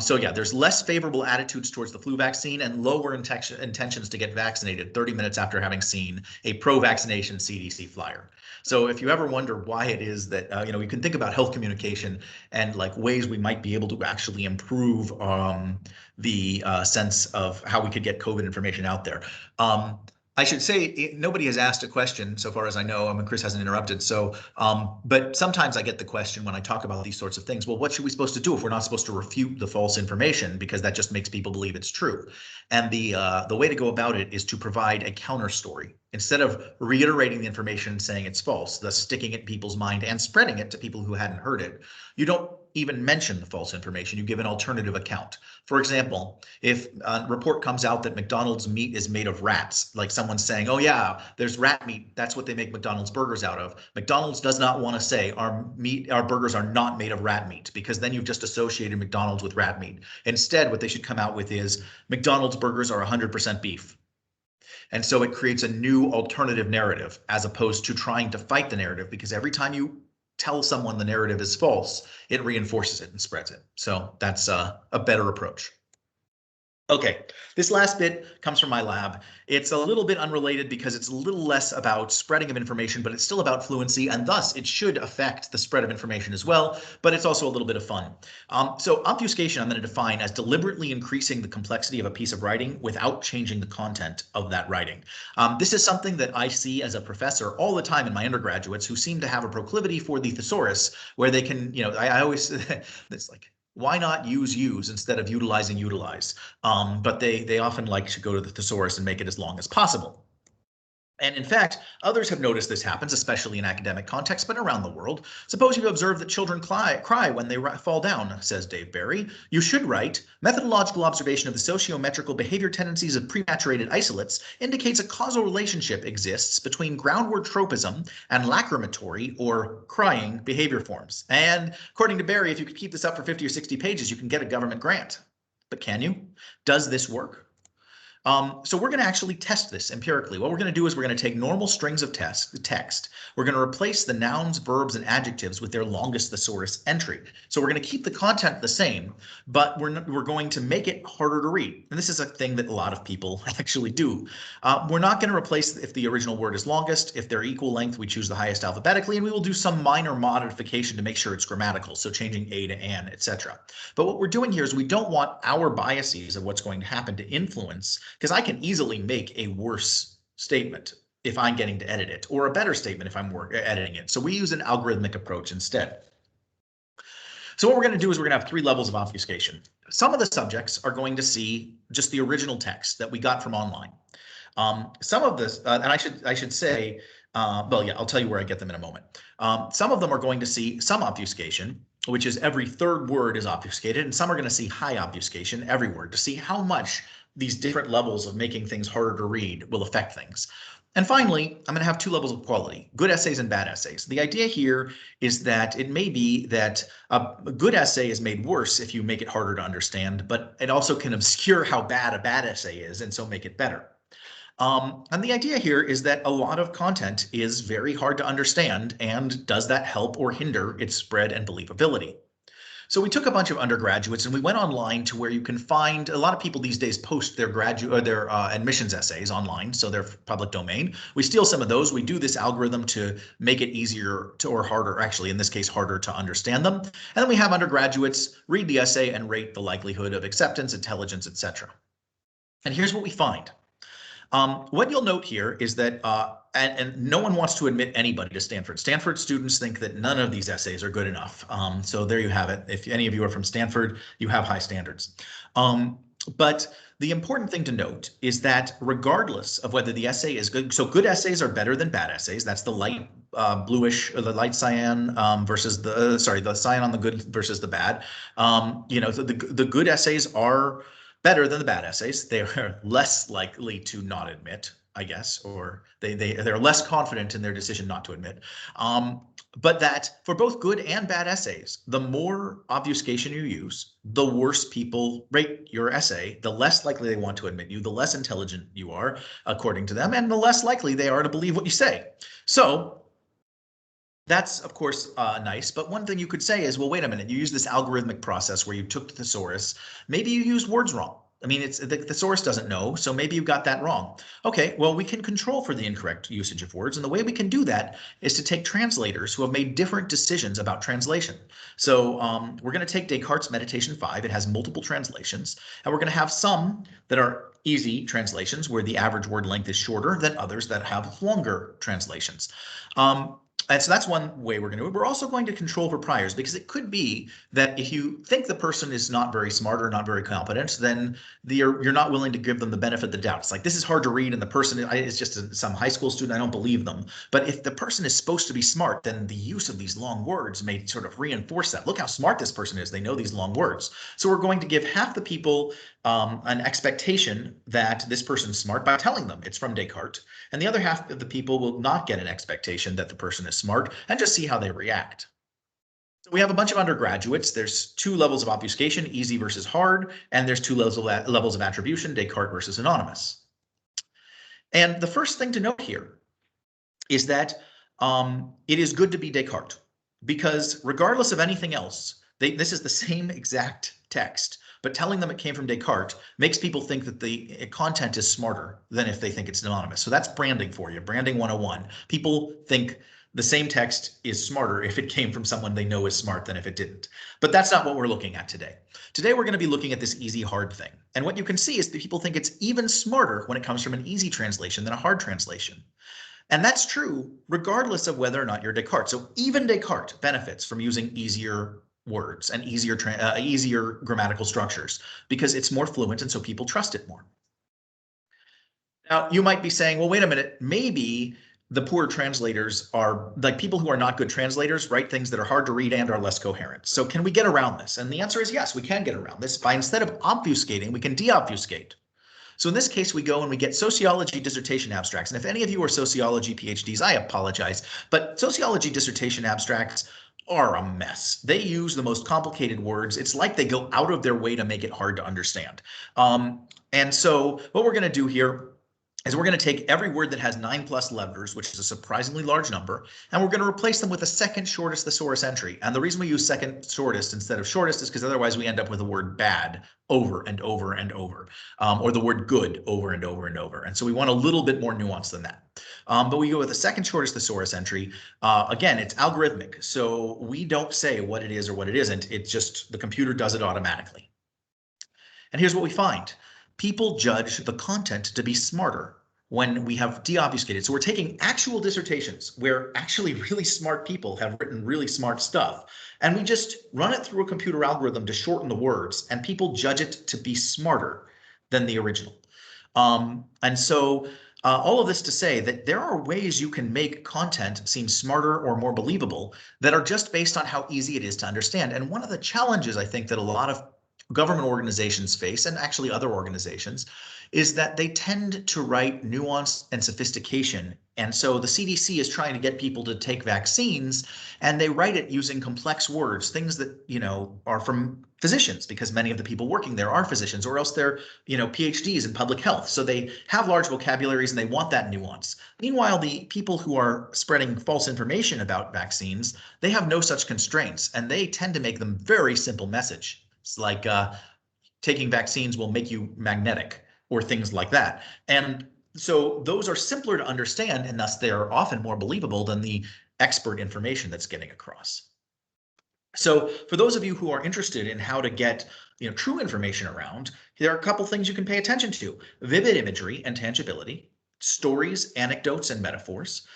So yeah, there's less favorable attitudes towards the flu vaccine and lower intentions to get vaccinated 30 minutes after having seen a pro-vaccination CDC flyer. So if you ever wonder why it is that, you can think about health communication and like ways we might be able to actually improve the sense of how we could get COVID information out there. I should say nobody has asked a question so far as I know. I mean, Chris hasn't interrupted. So, but sometimes I get the question when I talk about these sorts of things. Well, what should we supposed to do if we're not supposed to refute the false information, because that just makes people believe it's true? And the way to go about it is to provide a counter story instead of reiterating the information and saying it's false, thus sticking it in people's mind and spreading it to people who hadn't heard it. You don't even mention the false information. You give an alternative account. For example, if a report comes out that McDonald's meat is made of rats, like someone's saying, oh yeah, there's rat meat, that's what they make McDonald's burgers out of. McDonald's does not want to say our burgers are not made of rat meat, because then you've just associated McDonald's with rat meat. Instead, what they should come out with is McDonald's burgers are 100% beef. And so it creates a new alternative narrative as opposed to trying to fight the narrative, because every time you tell someone the narrative is false, it reinforces it and spreads it. So that's a better approach. Okay, this last bit comes from my lab. It's a little bit unrelated because it's a little less about spreading of information, but it's still about fluency, and thus it should affect the spread of information as well, but it's also a little bit of fun. So obfuscation I'm going to define as deliberately increasing the complexity of a piece of writing without changing the content of that writing. This is something that I see as a professor all the time in my undergraduates who seem to have a proclivity for the thesaurus, where they can, I always, it's like, why not use instead of utilize? But they often like to go to the thesaurus and make it as long as possible. And in fact, others have noticed this happens, especially in academic contexts, but around the world. Suppose you observe that children cry when they fall down, says Dave Barry. You should write, methodological observation of the sociometrical behavior tendencies of prematurated isolates indicates a causal relationship exists between groundward tropism and lacrimatory or crying behavior forms. And according to Barry, if you could keep this up for 50 or 60 pages, you can get a government grant. But can you? Does this work? So we're going to actually test this empirically. What we're going to do is we're going to take normal strings of text. We're going to replace the nouns, verbs, and adjectives with their longest thesaurus entry. So we're going to keep the content the same, but we're going to make it harder to read. And this is a thing that a lot of people actually do. We're not going to replace if the original word is longest. If they're equal length, we choose the highest alphabetically, and we will do some minor modification to make sure it's grammatical. So changing a to an, etc. But what we're doing here is we don't want our biases of what's going to happen to influence, because I can easily make a worse statement if I'm getting to edit it, or a better statement if I'm editing it. So we use an algorithmic approach instead. So what we're going to do is we're going to have 3 levels of obfuscation. Some of the subjects are going to see just the original text that we got from online. Some of this, and I should say, well, yeah, I'll tell you where I get them in a moment. Some of them are going to see some obfuscation, which is every 3rd word is obfuscated, and some are going to see high obfuscation, every word, to see how much these different levels of making things harder to read will affect things. And finally, I'm going to have 2 levels of quality, good essays and bad essays. The idea here is that it may be that a good essay is made worse if you make it harder to understand, but it also can obscure how bad a bad essay is and so make it better. And the idea here is that a lot of content is very hard to understand, and does that help or hinder its spread and believability? So we took a bunch of undergraduates and we went online to where you can find a lot of people these days post their admissions essays online, so they're public domain. We steal some of those. We do this algorithm to make it easier to, or harder, actually in this case harder to understand them. And then we have undergraduates read the essay and rate the likelihood of acceptance, intelligence, etc. And here's what we find. What you'll note here is that, and no one wants to admit anybody to Stanford. Stanford students think that none of these essays are good enough. So there you have it. If any of you are from Stanford, you have high standards. But the important thing to note is that regardless of whether the essay is good, so good essays are better than bad essays. That's the light bluish, or the light cyan versus the, the cyan on the good versus the bad. The good essays are better than the bad essays. They are less likely to not admit, I guess, or they're less confident in their decision not to admit. but that for both good and bad essays, the more obfuscation you use, the worse people rate your essay, the less likely they want to admit you, the less intelligent you are, according to them, and the less likely they are to believe what you say. So that's, of course, nice. But one thing you could say is, well, wait a minute, you use this algorithmic process where you took the thesaurus. Maybe you used words wrong. I mean, it's the thesaurus doesn't know, so maybe you got that wrong. Okay, well, we can control for the incorrect usage of words. And the way we can do that is to take translators who have made different decisions about translation. So we're going to take Descartes' Meditation 5. It has multiple translations. And we're going to have some that are easy translations where the average word length is shorter than others that have longer translations. And so that's one way we're going to do it. We're also going to control for priors, because it could be that if you think the person is not very smart or not very competent, then you're not willing to give them the benefit of the doubt. It's like, this is hard to read, and the person is just some high school student. I don't believe them. But if the person is supposed to be smart, then the use of these long words may sort of reinforce that. Look how smart this person is. They know these long words. So we're going to give half the people an expectation that this person's smart by telling them it's from Descartes. And the other half of the people will not get an expectation that the person is smart and just see how they react. So we have a bunch of undergraduates. There's two levels of obfuscation, easy versus hard, and there's two levels of attribution, Descartes versus anonymous. And the first thing to note here is that it is good to be Descartes, because regardless of anything else, this is the same exact text, but telling them it came from Descartes makes people think that the content is smarter than if they think it's anonymous. So that's branding for you, branding 101. People think the same text is smarter if it came from someone they know is smart than if it didn't. But that's not what we're looking at today. Today, we're going to be looking at this easy, hard thing. And what you can see is that people think it's even smarter when it comes from an easy translation than a hard translation. And that's true regardless of whether or not you're Descartes. So even Descartes benefits from using easier words and easier grammatical structures, because it's more fluent, and so people trust it more. Now, you might be saying, well, wait a minute, maybe the poor translators are like people who are not good translators, write things that are hard to read and are less coherent. So can we get around this? And the answer is yes, we can get around this by, instead of obfuscating, we can deobfuscate. So in this case, we go and we get sociology dissertation abstracts. And if any of you are sociology PhDs, I apologize, but sociology dissertation abstracts are a mess. They use the most complicated words. It's like they go out of their way to make it hard to understand. And so what we're going to do here is we're going to take every word that has 9+ letters, which is a surprisingly large number, and we're going to replace them with the second shortest thesaurus entry. And the reason we use second shortest instead of shortest is because otherwise we end up with the word bad over and over and over, or the word good over and over and over. And so we want a little bit more nuance than that. But we go with the second shortest thesaurus entry. Again, it's algorithmic, so we don't say what it is or what it isn't. It's just the computer does it automatically. And here's what we find. People judge the content to be smarter when we have deobfuscated. So we're taking actual dissertations where actually really smart people have written really smart stuff, and we just run it through a computer algorithm to shorten the words, and people judge it to be smarter than the original. And so all of this to say that there are ways you can make content seem smarter or more believable that are just based on how easy it is to understand. And one of the challenges I think that a lot of government organizations face, and actually other organizations, is that they tend to write nuance and sophistication. And so the CDC is trying to get people to take vaccines, and they write it using complex words, things that, are from physicians, because many of the people working there are physicians, or else they're, PhDs in public health. So they have large vocabularies and they want that nuance. Meanwhile, the people who are spreading false information about vaccines, they have no such constraints, and they tend to make them very simple message. It's like taking vaccines will make you magnetic, or things like that. And so those are simpler to understand, and thus they are often more believable than the expert information that's getting across. So for those of you who are interested in how to get true information around, there are a couple things you can pay attention to: vivid imagery and tangibility, stories, anecdotes, and metaphors,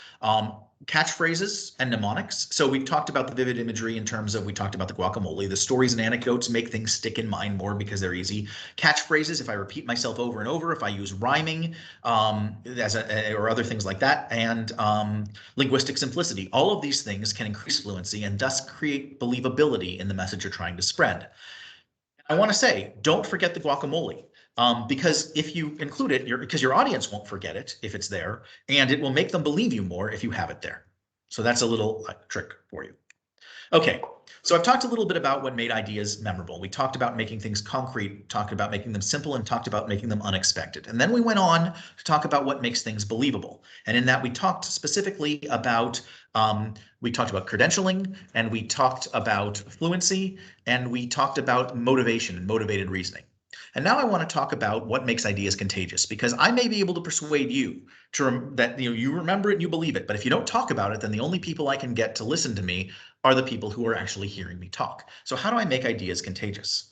catchphrases and mnemonics. So we talked about the vivid imagery in terms of, we talked about the guacamole. The stories and anecdotes make things stick in mind more because they're easy. Catchphrases, if I repeat myself over and over, if I use rhyming or other things like that, and linguistic simplicity. All of these things can increase fluency and thus create believability in the message you're trying to spread. I want to say, don't forget the guacamole. Because if you include it, because your audience won't forget it if it's there, and it will make them believe you more if you have it there. So that's a little trick for you. Okay, so I've talked a little bit about what made ideas memorable. We talked about making things concrete, talked about making them simple, and talked about making them unexpected. And then we went on to talk about what makes things believable. And in that, we talked specifically about we talked about credentialing, and we talked about fluency, and we talked about motivation and motivated reasoning. And now I want to talk about what makes ideas contagious, because I may be able to persuade you that you remember it and you believe it, but if you don't talk about it, then the only people I can get to listen to me are the people who are actually hearing me talk. So how do I make ideas contagious?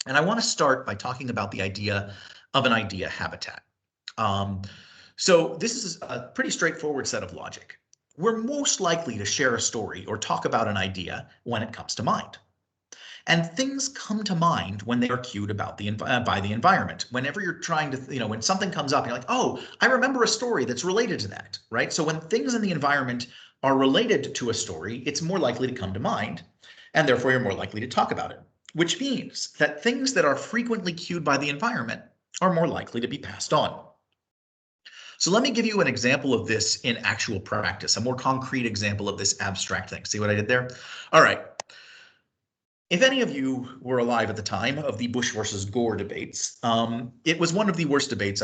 And I want to start by talking about the idea of an idea habitat. So this is a pretty straightforward set of logic. We're most likely to share a story or talk about an idea when it comes to mind. And things come to mind when they are cued about by the environment. Whenever you're trying to, when something comes up, you're like, oh, I remember a story that's related to that, right? So when things in the environment are related to a story, it's more likely to come to mind, and therefore you're more likely to talk about it, which means that things that are frequently cued by the environment are more likely to be passed on. So let me give you an example of this in actual practice, a more concrete example of this abstract thing. See what I did there? All right. If any of you were alive at the time of the Bush versus Gore debates, it was one of the worst debates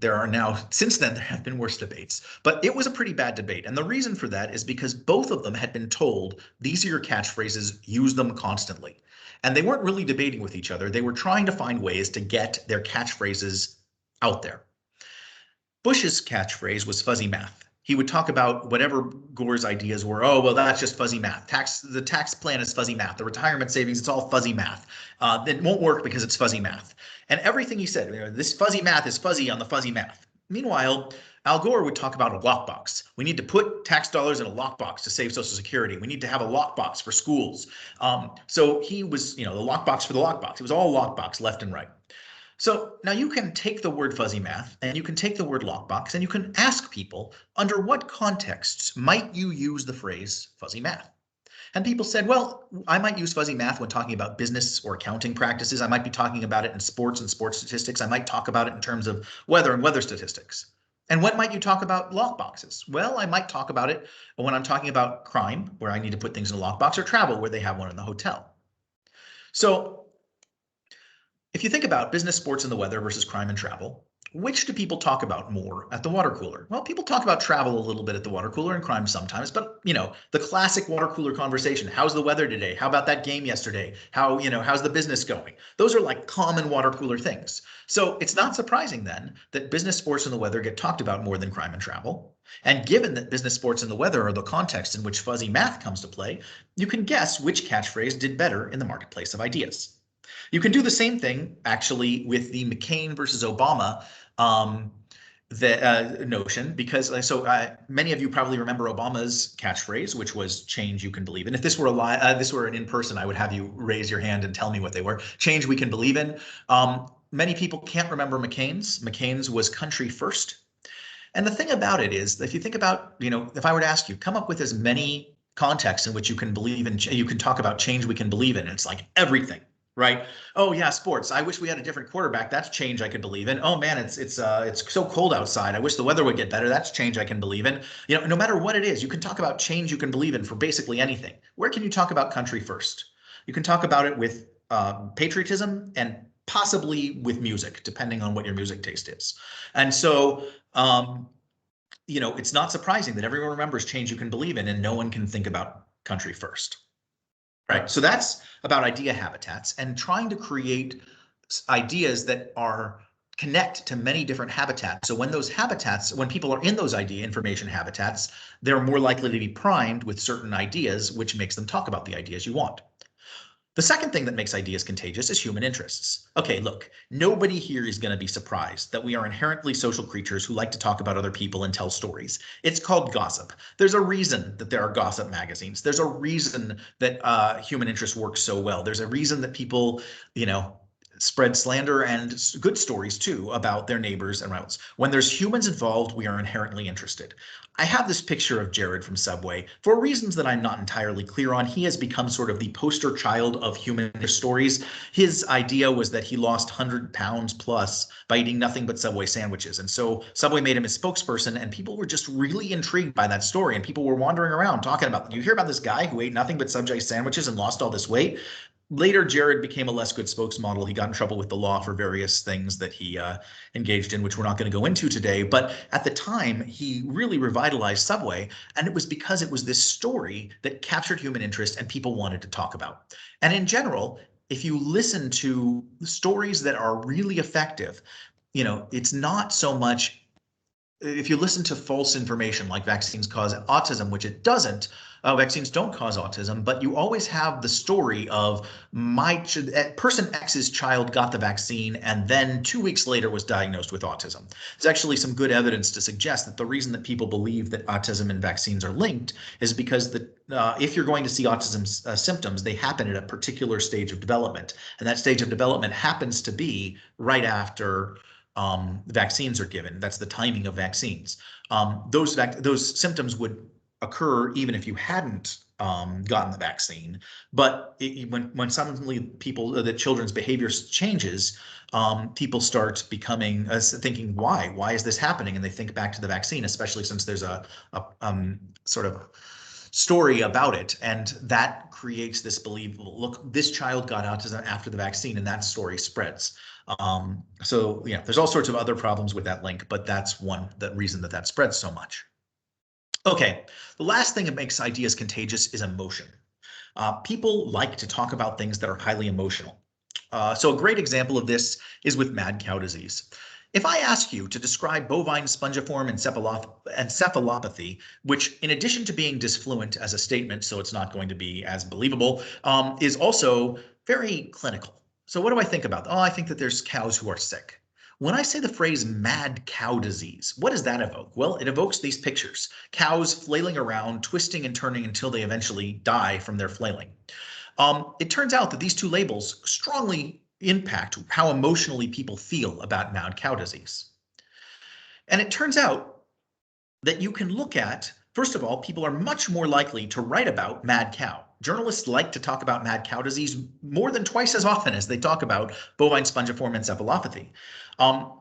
there are now, since then, there have been worse debates, but it was a pretty bad debate. And the reason for that is because both of them had been told, these are your catchphrases, use them constantly. And they weren't really debating with each other. They were trying to find ways to get their catchphrases out there. Bush's catchphrase was fuzzy math. He would talk about whatever Gore's ideas were. Oh, well, that's just fuzzy math. The tax plan is fuzzy math. The retirement savings, it's all fuzzy math. It won't work because it's fuzzy math. And everything he said, this fuzzy math is fuzzy on the fuzzy math. Meanwhile, Al Gore would talk about a lockbox. We need to put tax dollars in a lockbox to save Social Security. We need to have a lockbox for schools. So he was, the lockbox for the lockbox. It was all lockbox left and right. So now you can take the word fuzzy math and you can take the word lockbox and you can ask people, under what contexts might you use the phrase fuzzy math? And people said, well, I might use fuzzy math when talking about business or accounting practices. I might be talking about it in sports and sports statistics. I might talk about it in terms of weather and weather statistics. And when might you talk about lockboxes? Well, I might talk about it when I'm talking about crime, where I need to put things in a lockbox, or travel, where they have one in the hotel. So if you think about business, sports, and the weather versus crime and travel, which do people talk about more at the water cooler? Well, people talk about travel a little bit at the water cooler and crime sometimes, but the classic water cooler conversation, how's the weather today? How about that game yesterday? How's the business going? Those are like common water cooler things. So it's not surprising then that business, sports, and the weather get talked about more than crime and travel. And given that business, sports, and the weather are the context in which fuzzy math comes to play, you can guess which catchphrase did better in the marketplace of ideas. You can do the same thing, actually, with the McCain versus Obama notion, because many of you probably remember Obama's catchphrase, which was "Change you can believe in." If this were this were an in-person, I would have you raise your hand and tell me what they were. Change we can believe in. Many people can't remember McCain's. McCain's was country first. And the thing about it is, if you think about, if I were to ask you, come up with as many contexts in which you can believe in, you can talk about change we can believe in. It's like everything. Right? Oh yeah, sports. I wish we had a different quarterback. That's change I could believe in. Oh man, it's so cold outside. I wish the weather would get better. That's change I can believe in. No matter what it is, you can talk about change you can believe in for basically anything. Where can you talk about country first? You can talk about it with patriotism and possibly with music, depending on what your music taste is. And so, it's not surprising that everyone remembers change you can believe in, and no one can think about country first. Right. So that's about idea habitats and trying to create ideas that connect to many different habitats. So when people are in those idea information habitats, they're more likely to be primed with certain ideas, which makes them talk about the ideas you want. The second thing that makes ideas contagious is human interests. Okay, look, nobody here is going to be surprised that we are inherently social creatures who like to talk about other people and tell stories. It's called gossip. There's a reason that there are gossip magazines. There's a reason that human interest works so well. There's a reason that people, spread slander and good stories too about their neighbors and rivals. When there's humans involved, we are inherently interested. I have this picture of Jared from Subway. For reasons that I'm not entirely clear on, he has become sort of the poster child of human stories. His idea was that he lost 100 pounds plus by eating nothing but Subway sandwiches. And so Subway made him his spokesperson, and people were just really intrigued by that story. And people were wandering around talking about, you hear about this guy who ate nothing but Subway sandwiches and lost all this weight? Later, Jared became a less good spokesmodel. He got in trouble with the law for various things that he engaged in, which we're not going to go into today. But at the time, he really revitalized Subway. And it was because it was this story that captured human interest and people wanted to talk about. And in general, if you listen to stories that are really effective, it's not so much if you listen to false information like vaccines cause autism, which it doesn't, vaccines don't cause autism, but you always have the story of person X's child got the vaccine and then 2 weeks later was diagnosed with autism. There's actually some good evidence to suggest that the reason that people believe that autism and vaccines are linked is because if you're going to see autism symptoms, they happen at a particular stage of development. And that stage of development happens to be right after vaccines are given. That's the timing of vaccines. Those symptoms would occur even if you hadn't gotten the vaccine. But when suddenly the children's behavior changes, people start becoming thinking, why is this happening? And they think back to the vaccine, especially since there's a sort of story about it, and that creates this believable look. This child got autism after the vaccine, and that story spreads. So there's all sorts of other problems with that link, but that's the reason that spreads so much. Okay, the last thing that makes ideas contagious is emotion. People like to talk about things that are highly emotional. So a great example of this is with mad cow disease. If I ask you to describe bovine spongiform encephalopathy, which in addition to being disfluent as a statement, so it's not going to be as believable, is also very clinical. So what do I think about? Oh, I think that there's cows who are sick. When I say the phrase mad cow disease, what does that evoke? Well, it evokes these pictures: cows flailing around, twisting and turning until they eventually die from their flailing. It turns out that these two labels strongly impact how emotionally people feel about mad cow disease. And it turns out that you can look at, first of all, people are much more likely to write about mad cow. Journalists like to talk about mad cow disease more than twice as often as they talk about bovine spongiform encephalopathy.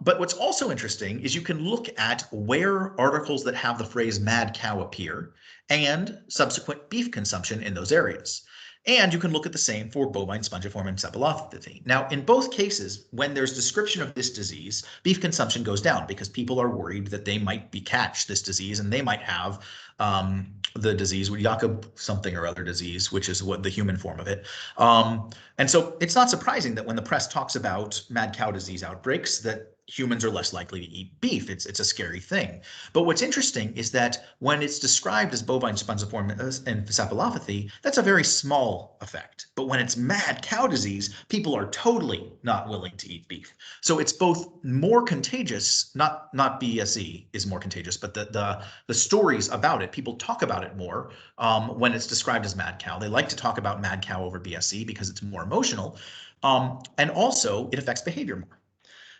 But what's also interesting is you can look at where articles that have the phrase mad cow appear and subsequent beef consumption in those areas. And you can look at the same for bovine spongiform encephalopathy. Now, in both cases, when there's description of this disease, beef consumption goes down because people are worried that they might catch this disease and they might have the disease, Jakob something or other disease, which is what the human form of it. And so it's not surprising that when the press talks about mad cow disease outbreaks, that humans are less likely to eat beef. It's a scary thing. But what's interesting is that when it's described as bovine spongiform encephalopathy, that's a very small effect. But when it's mad cow disease, people are totally not willing to eat beef. So it's both more contagious, not BSE is more contagious, but the stories about it, people talk about it more when it's described as mad cow. They like to talk about mad cow over BSE because it's more emotional. And also it affects behavior more.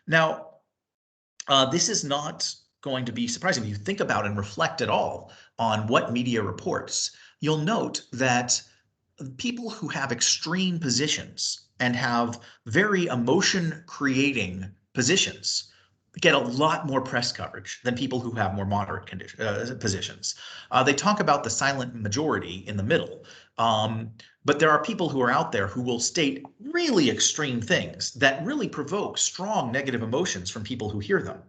Now, this is not going to be surprising. If you think about and reflect at all on what media reports, you'll note that people who have extreme positions and have very emotion-creating positions get a lot more press coverage than people who have more moderate positions. They talk about the silent majority in the middle. But there are people who are out there who will state really extreme things that really provoke strong negative emotions from people who hear them.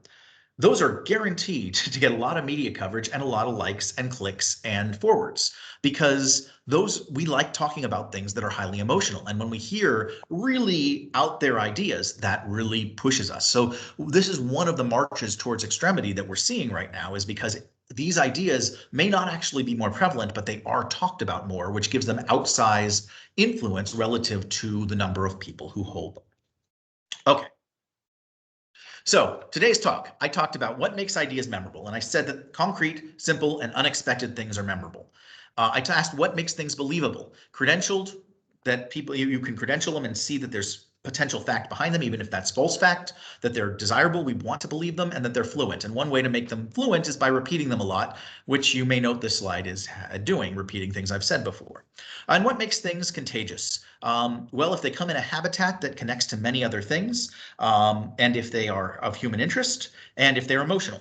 Those are guaranteed to get a lot of media coverage and a lot of likes and clicks and forwards, because we like talking about things that are highly emotional. And when we hear really out there ideas, that really pushes us. So this is one of the marches towards extremity that we're seeing right now, is because these ideas may not actually be more prevalent, but they are talked about more, which gives them outsized influence relative to the number of people who hold them. Okay. So today's talk, I talked about what makes ideas memorable, and I said that concrete, simple, and unexpected things are memorable. I asked what makes things believable, credentialed, that people, you can credential them and see that there's potential fact behind them, even if that's false fact, that they're desirable, we want to believe them, and that they're fluent. And one way to make them fluent is by repeating them a lot, which you may note this slide is doing, repeating things I've said before. And what makes things contagious? Well, if they come in a habitat that connects to many other things, and if they are of human interest, and if they're emotional.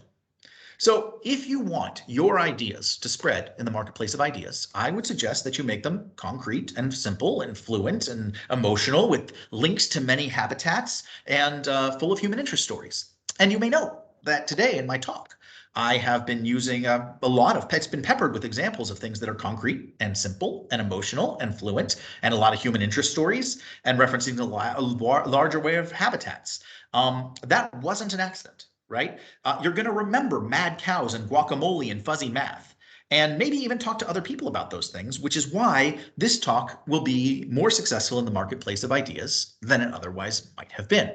So if you want your ideas to spread in the marketplace of ideas, I would suggest that you make them concrete and simple and fluent and emotional with links to many habitats and full of human interest stories. And you may know that today in my talk, I have been using it's been peppered with examples of things that are concrete and simple and emotional and fluent and a lot of human interest stories and referencing a larger way of habitats. That wasn't an accident, right? You're going to remember mad cows and guacamole and fuzzy math, and maybe even talk to other people about those things, which is why this talk will be more successful in the marketplace of ideas than it otherwise might have been.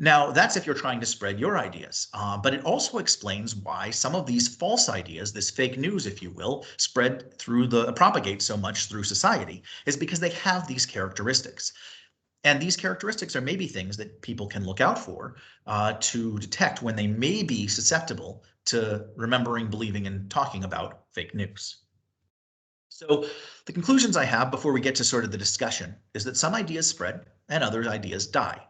Now, that's if you're trying to spread your ideas, but it also explains why some of these false ideas, this fake news, if you will, propagate so much through society, is because they have these characteristics. And these characteristics are maybe things that people can look out for to detect when they may be susceptible to remembering, believing, and talking about fake news. So the conclusions I have before we get to sort of the discussion is that some ideas spread and other ideas die.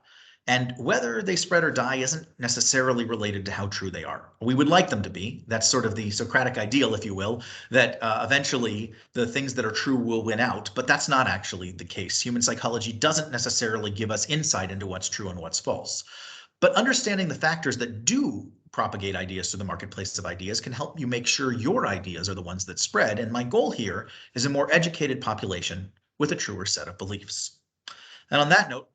And whether they spread or die isn't necessarily related to how true they are. We would like them to be. That's sort of the Socratic ideal, if you will, that eventually the things that are true will win out. But that's not actually the case. Human psychology doesn't necessarily give us insight into what's true and what's false. But understanding the factors that do propagate ideas to the marketplace of ideas can help you make sure your ideas are the ones that spread. And my goal here is a more educated population with a truer set of beliefs. And on that note,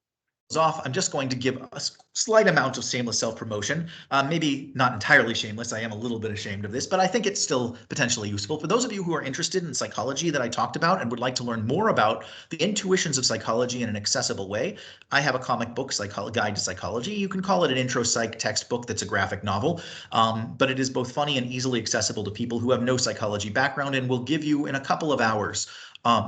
off, I'm just going to give a slight amount of shameless self-promotion. Maybe not entirely shameless. I am a little bit ashamed of this, but I think it's still potentially useful. For those of you who are interested in psychology that I talked about and would like to learn more about the intuitions of psychology in an accessible way, I have a comic book guide to psychology. You can call it an intro psych textbook that's a graphic novel, but it is both funny and easily accessible to people who have no psychology background and will give you in a couple of hours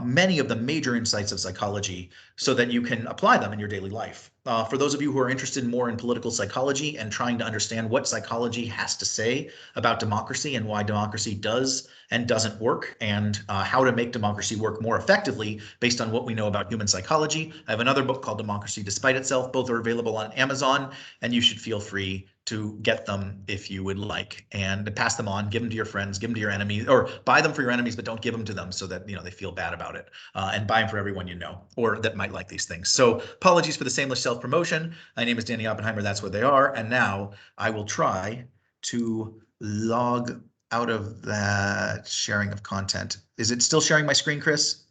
many of the major insights of psychology so that you can apply them in your daily life. For those of you who are interested more in political psychology and trying to understand what psychology has to say about democracy and why democracy does and doesn't work, and how to make democracy work more effectively based on what we know about human psychology, I have another book called Democracy Despite Itself. Both are available on Amazon, and you should feel free to get them if you would like, and pass them on, give them to your friends, give them to your enemies, or buy them for your enemies, but don't give them to them so that they feel bad about it, and buy them for everyone you know or that might like these things. So apologies for the shameless self-promotion. My name is Danny Oppenheimer. That's what they are. And now I will try to log out of that sharing of content. Is it still sharing my screen, Chris?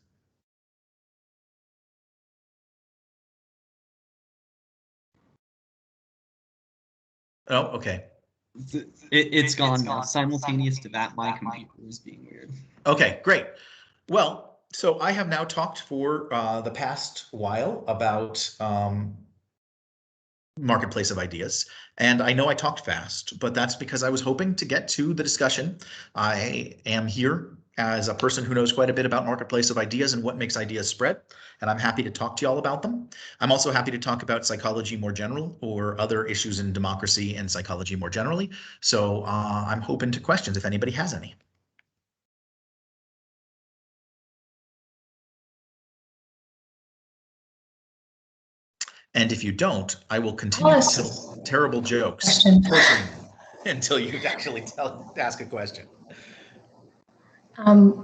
Oh, okay. It's gone now. Simultaneous to that, my computer is being weird. Okay, great. Well, so I have now talked for the past while about marketplace of ideas, and I know I talked fast, but that's because I was hoping to get to the discussion. I am here as a person who knows quite a bit about marketplace of ideas and what makes ideas spread, and I'm happy to talk to you all about them. I'm also happy to talk about psychology more general or other issues in democracy and psychology more generally. So I'm open to questions if anybody has any. And if you don't, I will continue to tell terrible jokes until you actually ask a question.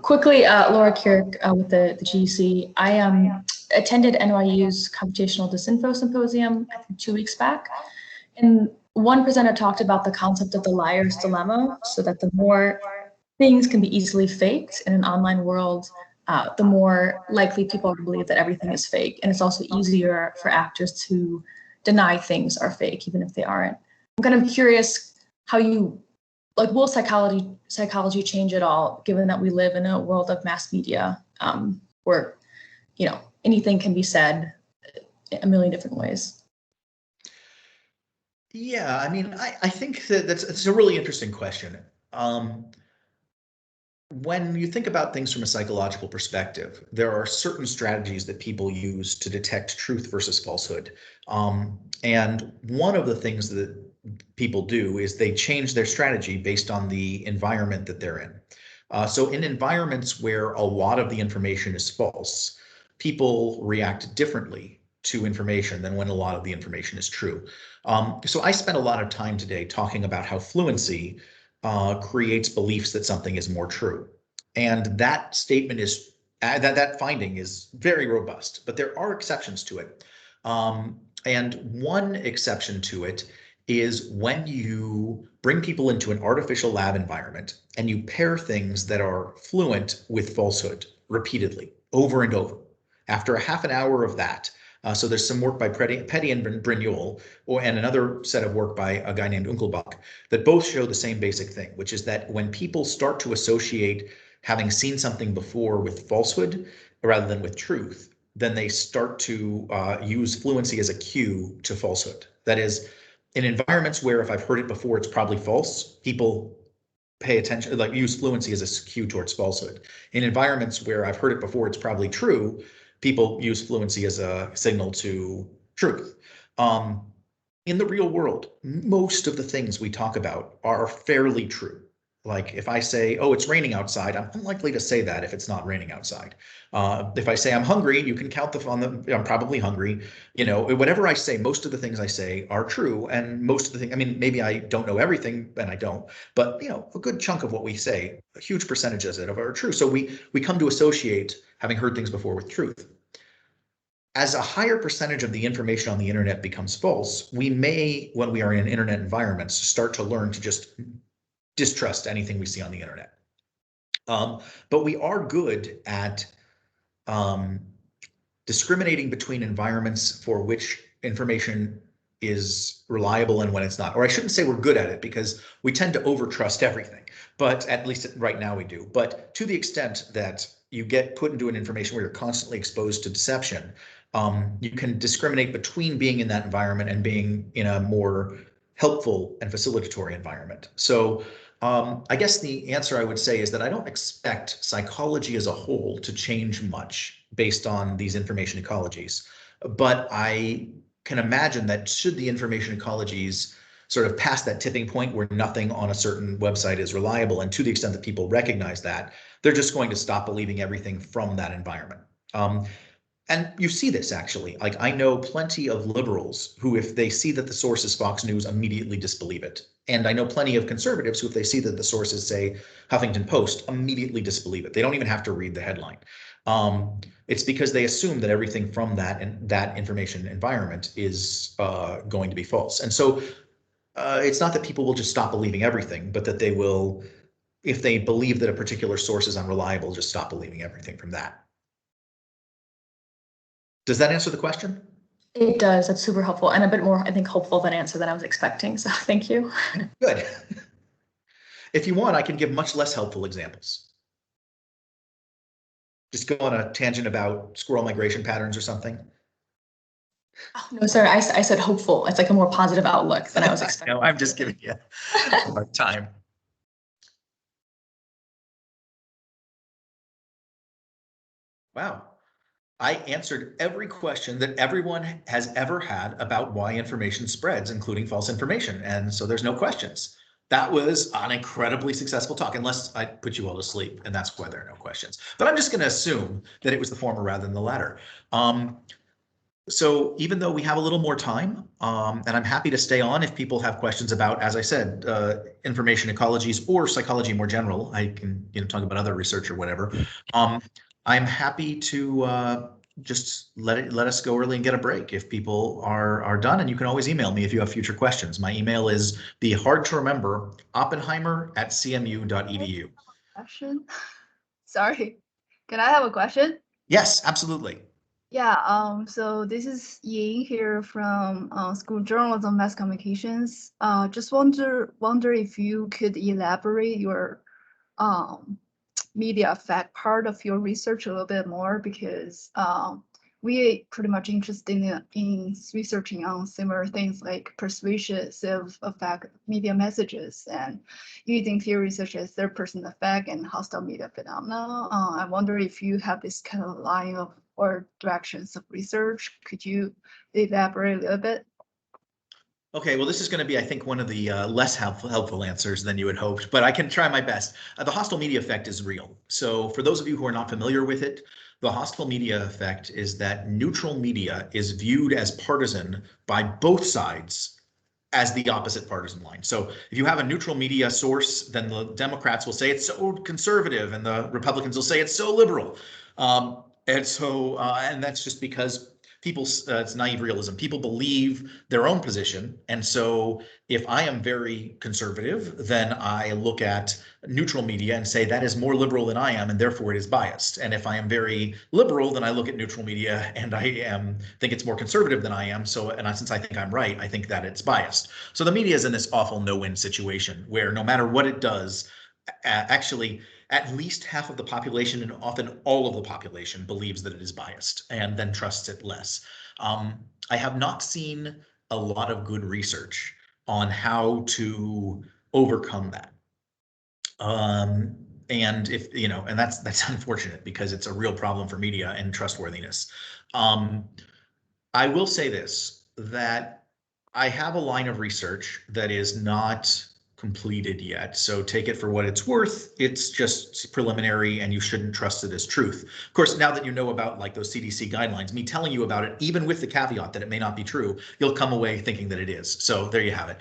Quickly, Laura Kirk with the GEC. I attended NYU's Computational Disinfo Symposium, I think 2 weeks back. And one presenter talked about the concept of the liar's dilemma, so that the more things can be easily faked in an online world, the more likely people are to believe that everything is fake. And it's also easier for actors to deny things are fake, even if they aren't. I'm kind of curious how will psychology change at all, given that we live in a world of mass media, where anything can be said a million different ways? Yeah, I mean, I think that's a really interesting question. when you think about things from a psychological perspective, there are certain strategies that people use to detect truth versus falsehood. And one of the things that people do is they change their strategy based on the environment that they're in. So in environments where a lot of the information is false, people react differently to information than when a lot of the information is true. So I spent a lot of time today talking about how fluency creates beliefs that something is more true. And that statement is, that finding is very robust, but there are exceptions to it. And one exception to it is when you bring people into an artificial lab environment and you pair things that are fluent with falsehood repeatedly, over and over. After a half an hour of that, so there's some work by Petty and Brignol, and another set of work by a guy named Unkelbach, that both show the same basic thing, which is that when people start to associate having seen something before with falsehood rather than with truth, then they start to use fluency as a cue to falsehood. That is, in environments where if I've heard it before, it's probably false, people pay attention, like use fluency as a cue towards falsehood. In environments where I've heard it before, it's probably true, people use fluency as a signal to truth. In the real world, most of the things we talk about are fairly true. Like if I say, oh, it's raining outside, I'm unlikely to say that if it's not raining outside. If I say I'm hungry, you can count I'm probably hungry. You know, whatever I say, most of the things I say are true. And most of the things, I mean, maybe I don't know everything, and I don't, but you know, a good chunk of what we say, a huge percentage of it are true. So we come to associate having heard things before with truth. As a higher percentage of the information on the internet becomes false, we may, when we are in internet environments, start to learn to just distrust anything we see on the internet. But we are good at discriminating between environments for which information is reliable and when it's not. Or I shouldn't say we're good at it, because we tend to overtrust everything, but at least right now we do. But to the extent that you get put into an information where you're constantly exposed to deception, you can discriminate between being in that environment and being in a more helpful and facilitatory environment. So I guess the answer I would say is that I don't expect psychology as a whole to change much based on these information ecologies, but I can imagine that should the information ecologies sort of pass that tipping point where nothing on a certain website is reliable, and to the extent that people recognize that, they're just going to stop believing everything from that environment. And you see this actually, like I know plenty of liberals who, if they see that the source is Fox News, immediately disbelieve it. And I know plenty of conservatives who, if they see that the source is, say, Huffington Post, immediately disbelieve it. They don't even have to read the headline. It's because they assume that everything from that information environment is going to be false. And so it's not that people will just stop believing everything, but that they will, if they believe that a particular source is unreliable, just stop believing everything from that. Does that answer the question? It does. That's super helpful, and a bit more, I think, hopeful of an answer than I was expecting. So thank you. Good. If you want, I can give much less helpful examples. Just go on a tangent about squirrel migration patterns or something. Oh, no, sorry, I said hopeful. It's like a more positive outlook than I was expecting. No, I'm just giving you a hard time. Wow. I answered every question that everyone has ever had about why information spreads, including false information. And so there's no questions. That was an incredibly successful talk, unless I put you all to sleep, and that's why there are no questions. But I'm just going to assume that it was the former rather than the latter. So even though we have a little more time, and I'm happy to stay on if people have questions about, as I said, information ecologies or psychology more general, I can talk about other research or whatever. I'm happy to just let us go early and get a break if people are done. And you can always email me if you have future questions. My email is the hard to remember Oppenheimer@cmu.edu. Question? Sorry, can I have a question? Yes, absolutely. Yeah, so this is Ying here from School of Journalism Mass Communications. Just wonder if you could elaborate your media effect part of your research a little bit more, because we pretty much interested in researching on similar things like persuasive effect media messages and using theories such as third-person effect and hostile media phenomena. I wonder if you have this kind of line of or directions of research. Could you elaborate a little bit? Okay, well, this is going to be, I think, one of the less helpful answers than you had hoped, but I can try my best. The hostile media effect is real. So for those of you who are not familiar with it, the hostile media effect is that neutral media is viewed as partisan by both sides as the opposite partisan line. So if you have a neutral media source, then the Democrats will say it's so conservative and the Republicans will say it's so liberal. And that's just because people, it's naive realism. People believe their own position. And so if I am very conservative, then I look at neutral media and say that is more liberal than I am, and therefore it is biased. And if I am very liberal, then I look at neutral media and I think it's more conservative than I am. So, since I think I'm right, I think that it's biased. So the media is in this awful no-win situation where no matter what it does, actually, at least half of the population and often all of the population believes that it is biased and then trusts it less. I have not seen a lot of good research on how to overcome that. And if, you know, and that's unfortunate because it's a real problem for media and trustworthiness. I will say this, that I have a line of research that is not completed yet. So take it for what it's worth. It's just preliminary and you shouldn't trust it as truth. Of course, now that you know about like those CDC guidelines, me telling you about it, even with the caveat that it may not be true, you'll come away thinking that it is. So there you have it.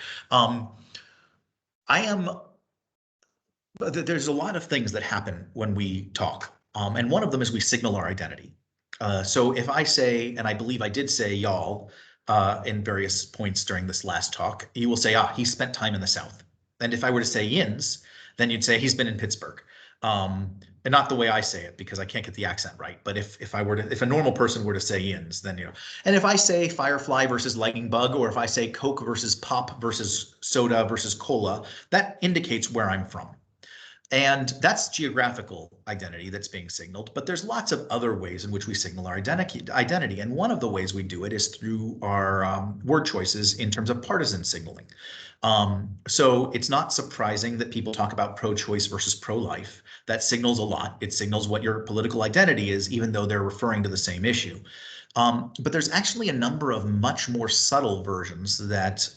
There's a lot of things that happen when we talk. And one of them is we signal our identity. So if I say, and I believe I did say y'all in various points during this last talk, you will say, he spent time in the South. And if I were to say yins, then you'd say he's been in Pittsburgh. And not the way I say it because I can't get the accent right. But if a normal person were to say yins, then, you know, and if I say firefly versus lightning bug, or if I say Coke versus pop versus soda versus cola, that indicates where I'm from. And that's geographical identity that's being signaled, but there's lots of other ways in which we signal our identity. And one of the ways we do it is through our word choices in terms of partisan signaling. So it's not surprising that people talk about pro-choice versus pro-life. That signals a lot. It signals what your political identity is, even though they're referring to the same issue. But there's actually a number of much more subtle versions that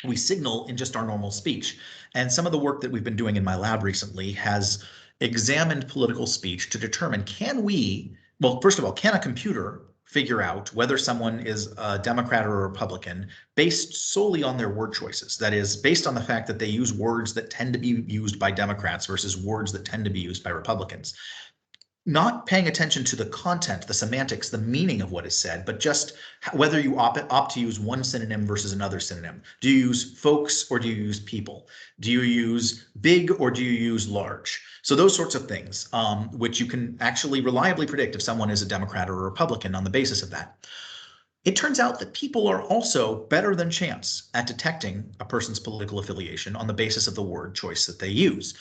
we signal in just our normal speech. And some of the work that we've been doing in my lab recently has examined political speech to determine, well, first of all, can a computer figure out whether someone is a Democrat or a Republican based solely on their word choices? That is, based on the fact that they use words that tend to be used by Democrats versus words that tend to be used by Republicans. Not paying attention to the content, the semantics, the meaning of what is said, but just whether you opt to use one synonym versus another synonym. Do you use folks or do you use people? Do you use big or do you use large? So those sorts of things, which you can actually reliably predict if someone is a Democrat or a Republican on the basis of that. It turns out that people are also better than chance at detecting a person's political affiliation on the basis of the word choice that they use.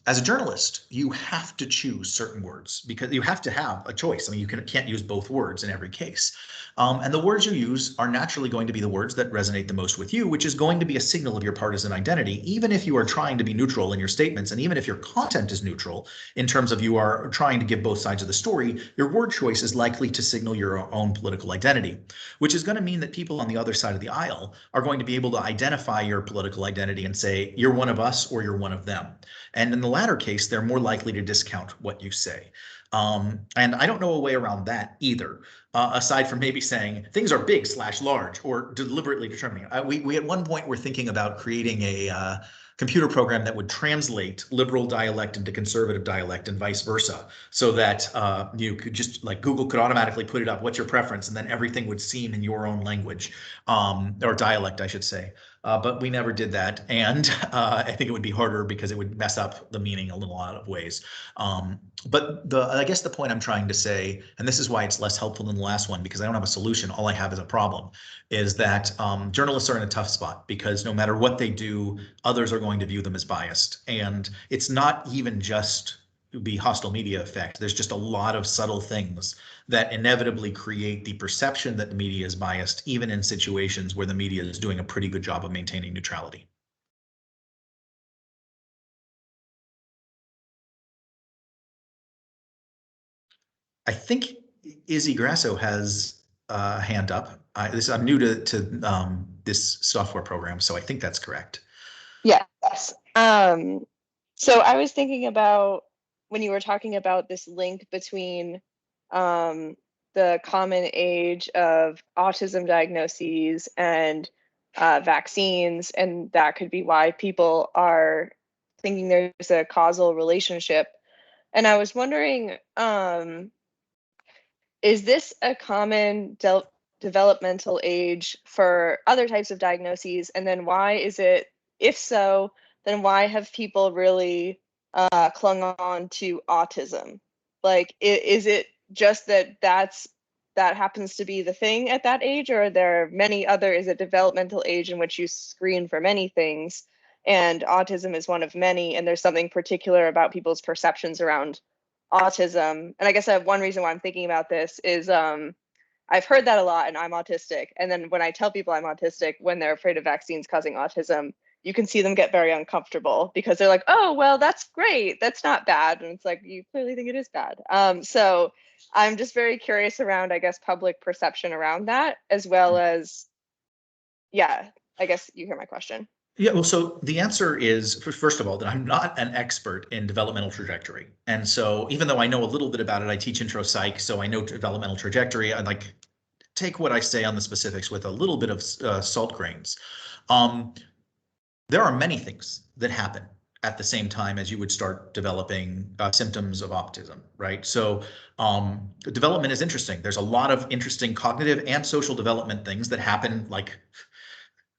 As a journalist, you have to choose certain words because you have to have a choice. I mean, you can't use both words in every case. And the words you use are naturally going to be the words that resonate the most with you, which is going to be a signal of your partisan identity, even if you are trying to be neutral in your statements. And even if your content is neutral in terms of you are trying to give both sides of the story, your word choice is likely to signal your own political identity, which is going to mean that people on the other side of the aisle are going to be able to identify your political identity and say, you're one of us or you're one of them. And in the latter case, they're more likely to discount what you say. And I don't know a way around that either, aside from maybe saying things are big/large or deliberately determining. We at one point were thinking about creating a computer program that would translate liberal dialect into conservative dialect and vice versa, so that you could just, like, Google could automatically put it up, what's your preference, and then everything would seem in your own language, or dialect, I should say. But we never did that, and I think it would be harder because it would mess up the meaning in a lot of ways. But I guess the point I'm trying to say, and this is why it's less helpful than the last one, because I don't have a solution, all I have is a problem, is that journalists are in a tough spot because no matter what they do, others are going to view them as biased. And it's not even just be hostile media effect. There's just a lot of subtle things that inevitably create the perception that the media is biased, even in situations where the media is doing a pretty good job of maintaining neutrality. I think Izzy Grasso has a hand up. I'm new to this software program, so I think that's correct. Yes. So I was thinking about when you were talking about this link between the common age of autism diagnoses and vaccines, and that could be why people are thinking there's a causal relationship. And I was wondering, is this a common developmental age for other types of diagnoses? And then why is it, if so, then why have people really clung on to autism? Like, is it just that that happens to be the thing at that age, or are there many other, is it developmental age in which you screen for many things and autism is one of many, and there's something particular about people's perceptions around autism? And I guess I have one reason why I'm thinking about this is I've heard that a lot, and I'm autistic. And then when I tell people I'm autistic, when they're afraid of vaccines causing autism, you can see them get very uncomfortable because they're like, oh, well, that's great. That's not bad. And it's like, you clearly think it is bad. So I'm just very curious around, I guess, public perception around that, as well as, yeah, I guess you hear my question. Yeah, well, so the answer is, first of all, that I'm not an expert in developmental trajectory. And so even though I know a little bit about it, I teach intro psych, so I know developmental trajectory. I like take what I say on the specifics with a little bit of salt grains. There are many things that happen at the same time as you would start developing symptoms of autism, right? So development is interesting. There's a lot of interesting cognitive and social development things that happen, like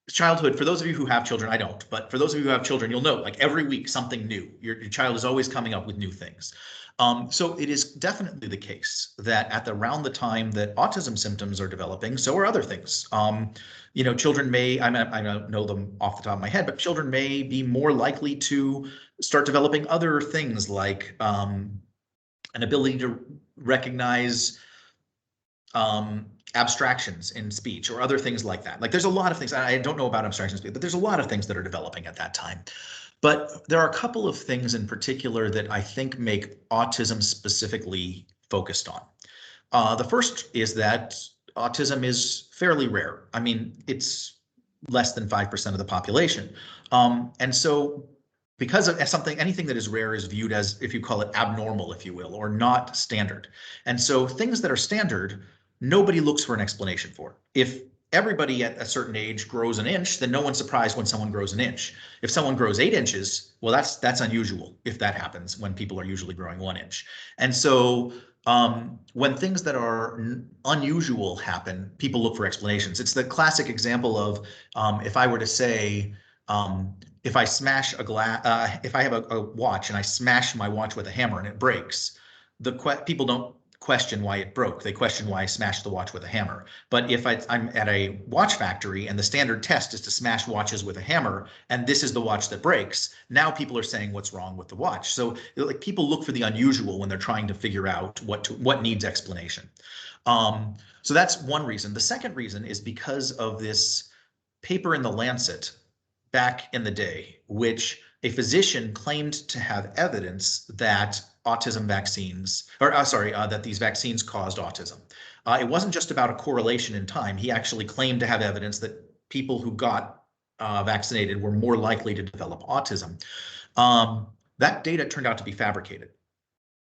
childhood. For those of you who have children, I don't, but for those of you who have children, you'll know, like every week something new. Your child is always coming up with new things. So it is definitely the case that at around the time that autism symptoms are developing, so are other things. You know, children may, I don't know them off the top of my head, but children may be more likely to start developing other things like an ability to recognize abstractions in speech or other things like that. Like there's a lot of things, I don't know about abstractions, but there's a lot of things that are developing at that time. But there are a couple of things in particular that I think make autism specifically focused on. The first is that autism is fairly rare. I mean, it's less than 5% of the population. And so because of anything that is rare is viewed as, if you call it abnormal, if you will, or not standard. And so things that are standard, nobody looks for an explanation for. If everybody at a certain age grows an inch, then no one's surprised when someone grows an inch. If someone grows 8 inches, well, that's unusual if that happens when people are usually growing 1 inch. And so when things that are unusual happen, people look for explanations. It's the classic example of if I were to say, if I smash a glass, if I have a watch and I smash my watch with a hammer and it breaks, people don't question why it broke. They question why I smashed the watch with a hammer. But if I'm at a watch factory and the standard test is to smash watches with a hammer, and this is the watch that breaks, now people are saying what's wrong with the watch. So like people look for the unusual when they're trying to figure out what needs explanation. So that's one reason. The second reason is because of this paper in the Lancet back in the day, which a physician claimed to have evidence that autism vaccines, or that these vaccines caused autism. It wasn't just about a correlation in time. He actually claimed to have evidence that people who got vaccinated were more likely to develop autism. That data turned out to be fabricated.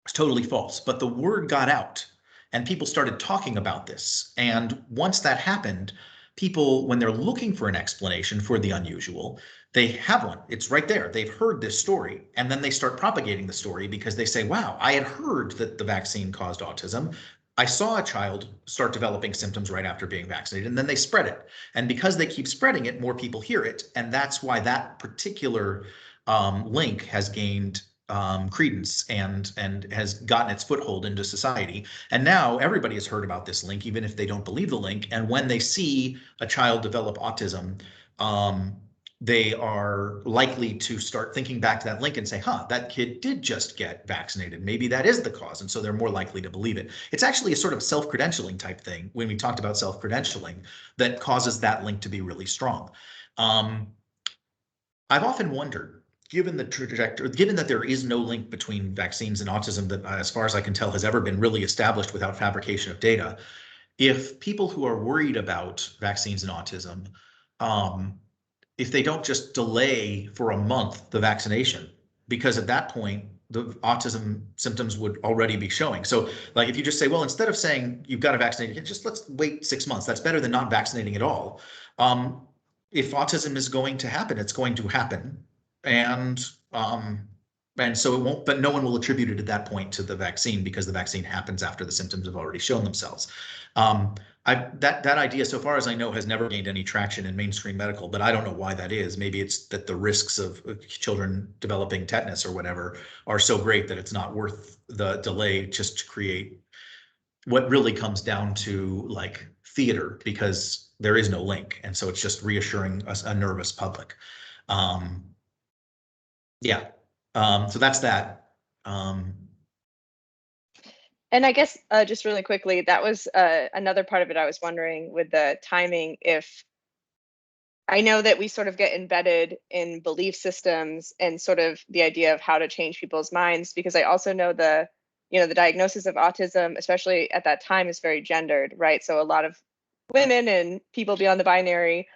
It's totally false, but the word got out and people started talking about this. And once that happened, people, when they're looking for an explanation for the unusual, they have one. It's right there. They've heard this story, and then they start propagating the story because they say, wow, I had heard that the vaccine caused autism. I saw a child start developing symptoms right after being vaccinated, and then they spread it. And because they keep spreading it, more people hear it. And that's why that particular link has gained credence and has gotten its foothold into society. And now everybody has heard about this link, even if they don't believe the link. And when they see a child develop autism, they are likely to start thinking back to that link and say, huh, that kid did just get vaccinated. Maybe that is the cause. And so they're more likely to believe it. It's actually a sort of self-credentialing type thing when we talked about self-credentialing that causes that link to be really strong. I've often wondered, given the trajectory, given that there is no link between vaccines and autism that, as far as I can tell, has ever been really established without fabrication of data, if people who are worried about vaccines and autism, if they don't just delay for a month the vaccination, because at that point the autism symptoms would already be showing. So like if you just say, well, instead of saying you've got to vaccinate, just let's wait 6 months. That's better than not vaccinating at all. If autism is going to happen, it's going to happen. And so it won't, but no one will attribute it at that point to the vaccine because the vaccine happens after the symptoms have already shown themselves. That idea, so far as I know, has never gained any traction in mainstream medical, but I don't know why that is. Maybe it's that the risks of children developing tetanus or whatever are so great that it's not worth the delay just to create what really comes down to like theater, because there is no link. And so it's just reassuring a nervous public. Yeah. So that's that. And I guess just really quickly, that was another part of it I was wondering with the timing. If I know that we sort of get embedded in belief systems and sort of the idea of how to change people's minds, because I also know the diagnosis of autism, especially at that time, is very gendered, right? So a lot of women and people beyond the binary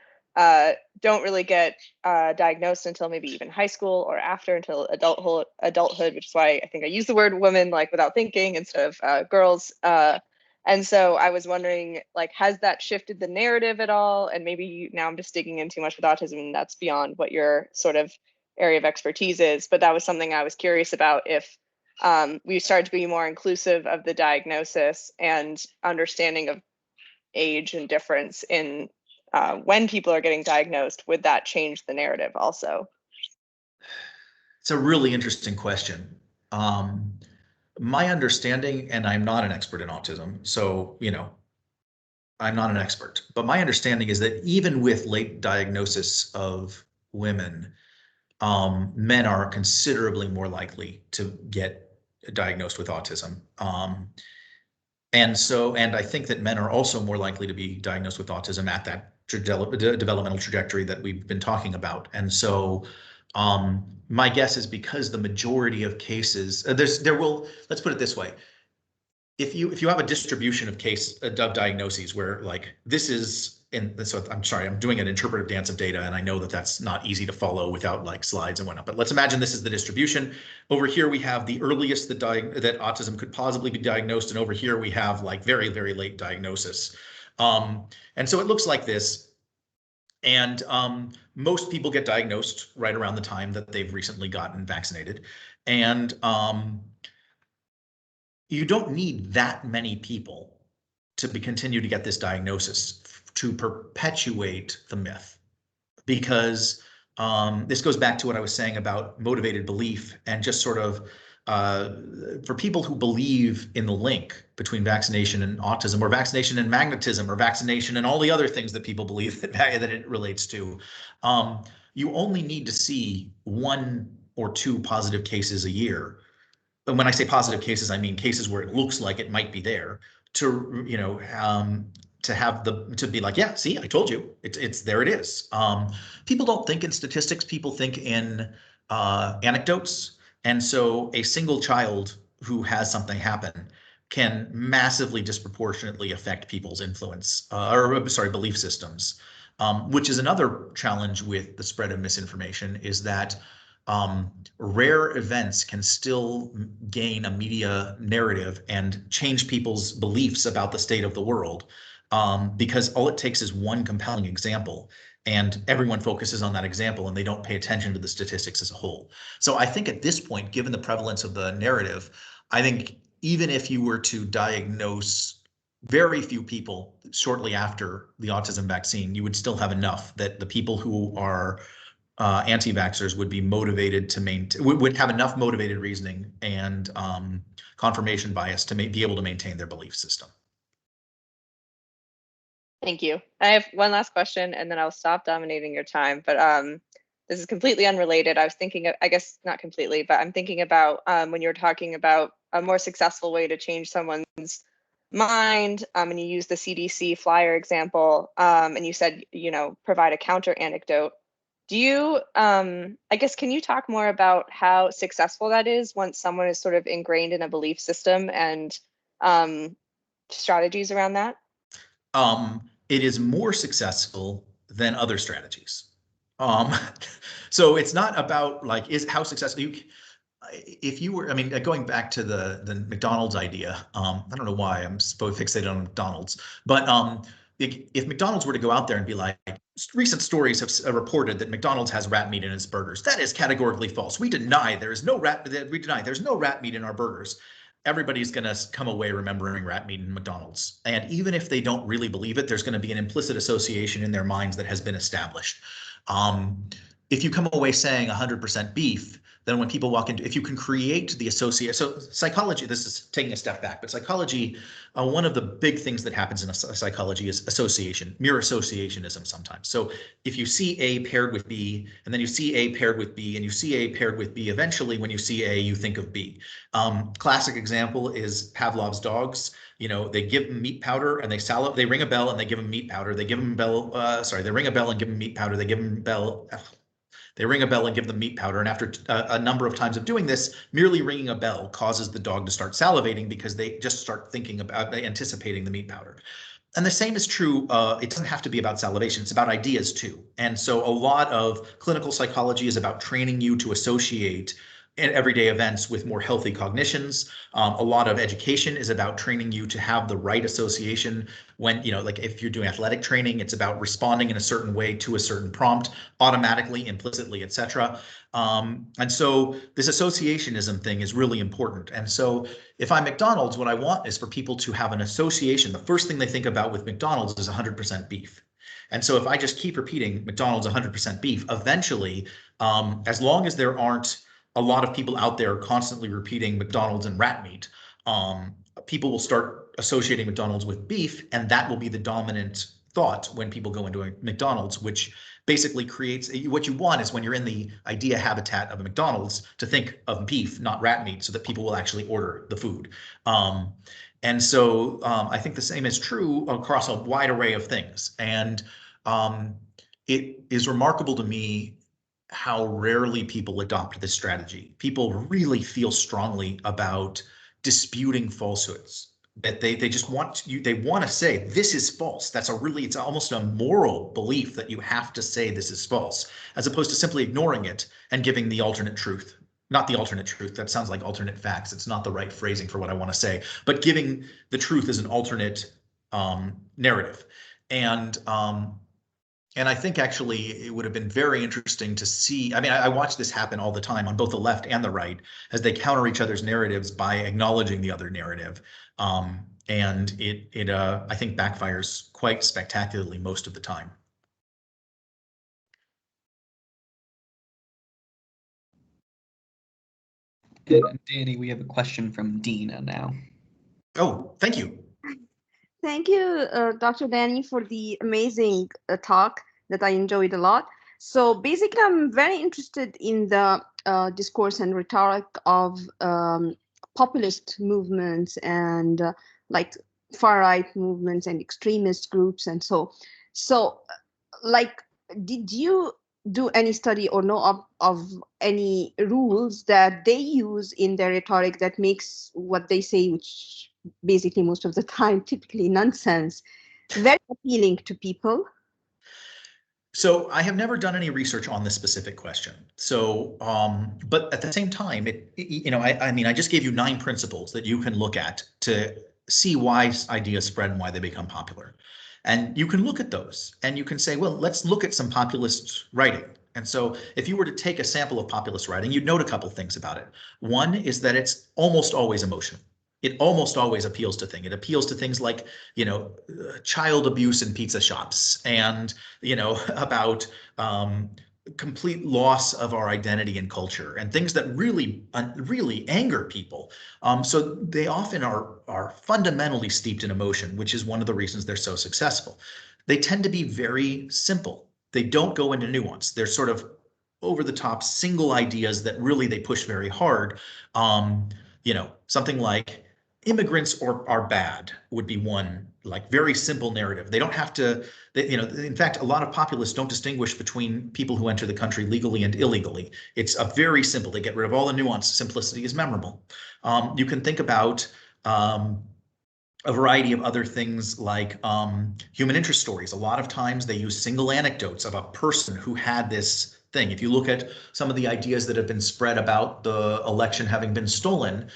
don't really get diagnosed until maybe even high school or after, until adulthood, which is why I think I use the word woman like without thinking instead of girls. And so I was wondering, like, has that shifted the narrative at all? And maybe now I'm just digging in too much with autism, and that's beyond what your sort of area of expertise is. But that was something I was curious about, if we started to be more inclusive of the diagnosis and understanding of age and difference in when people are getting diagnosed, would that change the narrative also? It's a really interesting question. My understanding, and I'm not an expert in autism, so, I'm not an expert, but my understanding is that even with late diagnosis of women, men are considerably more likely to get diagnosed with autism. And I think that men are also more likely to be diagnosed with autism at that developmental trajectory that we've been talking about. And so my guess is because the majority of cases, let's put it this way. If you have a distribution of diagnoses where like this is, and so I'm sorry, I'm doing an interpretive dance of data, and I know that that's not easy to follow without like slides and whatnot, but let's imagine this is the distribution. Over here we have the earliest that autism could possibly be diagnosed, and over here we have like very, very late diagnosis. And so it looks like this. And most people get diagnosed right around the time that they've recently gotten vaccinated. And you don't need that many people to continue to get this diagnosis to perpetuate the myth, because this goes back to what I was saying about motivated belief, and just sort of for people who believe in the link between vaccination and autism, or vaccination and magnetism, or vaccination and all the other things that people believe that it relates to, you only need to see 1 or 2 positive cases a year. But when I say positive cases, I mean cases where it looks like it might be there, to to be like, yeah, see, I told you, it's there, it is. People don't think in statistics, people think in anecdotes. And so a single child who has something happen can massively disproportionately affect people's influence, belief systems, which is another challenge with the spread of misinformation, is that rare events can still gain a media narrative and change people's beliefs about the state of the world, because all it takes is one compelling example, and everyone focuses on that example and they don't pay attention to the statistics as a whole. So I think at this point, given the prevalence of the narrative, I think even if you were to diagnose very few people shortly after the autism vaccine, you would still have enough that the people who are anti-vaxxers would be motivated to would have enough motivated reasoning and confirmation bias to be able to maintain their belief system. Thank you. I have one last question and then I'll stop dominating your time. But this is completely unrelated. I was thinking, I guess not completely, but I'm thinking about when you're talking about a more successful way to change someone's mind, and you use the CDC flyer example, and you said, provide a counter anecdote. Do you, I guess, can you talk more about how successful that is once someone is sort of ingrained in a belief system and strategies around that? It is more successful than other strategies. So it's not about like how successful if you were, I mean, going back to the McDonald's idea, I don't know why I'm so fixated on McDonald's, but if McDonald's were to go out there and be like, recent stories have reported that McDonald's has rat meat in its burgers. That is categorically false. We deny there's no rat meat in our burgers. Everybody's going to come away remembering rat meat in McDonald's. And even if they don't really believe it, there's going to be an implicit association in their minds that has been established. If you come away saying 100% beef, then when people walk into, if you can create the associate, so psychology, this is taking a step back, but psychology, one of the big things that happens in psychology is association, mere associationism sometimes. So if you see A paired with B, and then you see A paired with B, and you see A paired with B, eventually when you see A, you think of B. Classic example is Pavlov's dogs. They give them meat powder and they ring a bell and they give them meat powder. They give them they ring a bell and give them meat powder. They give them They ring a bell and give them meat powder. And after a number of times of doing this, merely ringing a bell causes the dog to start salivating because they just start thinking about anticipating the meat powder. And the same is true. It doesn't have to be about salivation. It's about ideas too. And so a lot of clinical psychology is about training you to associate in everyday events with more healthy cognitions. A lot of education is about training you to have the right association when, like if you're doing athletic training, it's about responding in a certain way to a certain prompt, automatically, implicitly, etc. And so this associationism thing is really important. And so if I'm McDonald's, what I want is for people to have an association. The first thing they think about with McDonald's is 100% beef. And so if I just keep repeating McDonald's 100% beef, eventually, as long as there aren't a lot of people out there constantly repeating McDonald's and rat meat, people will start associating McDonald's with beef, and that will be the dominant thought when people go into a McDonald's, which basically creates, what you want is when you're in the idea habitat of a McDonald's to think of beef, not rat meat, so that people will actually order the food. And so I think the same is true across a wide array of things. And it is remarkable to me how rarely people adopt this strategy. People really feel strongly about disputing falsehoods, that they just want to say this is false. It's almost a moral belief that you have to say this is false, as opposed to simply ignoring it and giving the alternate truth. Not the alternate truth, that sounds like alternate facts. It's not the right phrasing for what I want to say, but giving the truth as an alternate narrative. And I think actually it would have been very interesting to see. I mean, I watch this happen all the time on both the left and the right as they counter each other's narratives by acknowledging the other narrative. And it I think backfires quite spectacularly most of the time. And Danny, we have a question from Dina now. Oh, thank you. Thank you, Dr. Danny, for the amazing talk that I enjoyed a lot. So basically, I'm very interested in the discourse and rhetoric of populist movements and like far-right movements and extremist groups and so. So, like, did you do any study or know of any rules that they use in their rhetoric that makes what they say, which basically most of the time typically nonsense, very appealing to people? So I have never done any research on this specific question. So, but at the same time, I mean, I just gave you 9 principles that you can look at to see why ideas spread and why they become popular. And you can look at those and you can say, well, let's look at some populist writing. And so if you were to take a sample of populist writing, you'd note a couple things about it. One is that it's almost always emotional. It almost always appeals to things. It appeals to things like, child abuse in pizza shops and, about complete loss of our identity and culture and things that really, really anger people. So they often are fundamentally steeped in emotion, which is one of the reasons they're so successful. they tend to be very simple. They don't go into nuance. They're sort of over the top single ideas that really they push very hard. Something like immigrants are bad would be one like very simple narrative. They don't have to, in fact, a lot of populists don't distinguish between people who enter the country legally and illegally. It's a very simple, they get rid of all the nuance. Simplicity is memorable. You can think about a variety of other things like human interest stories. A lot of times they use single anecdotes of a person who had this thing. If you look at some of the ideas that have been spread about the election having been stolen,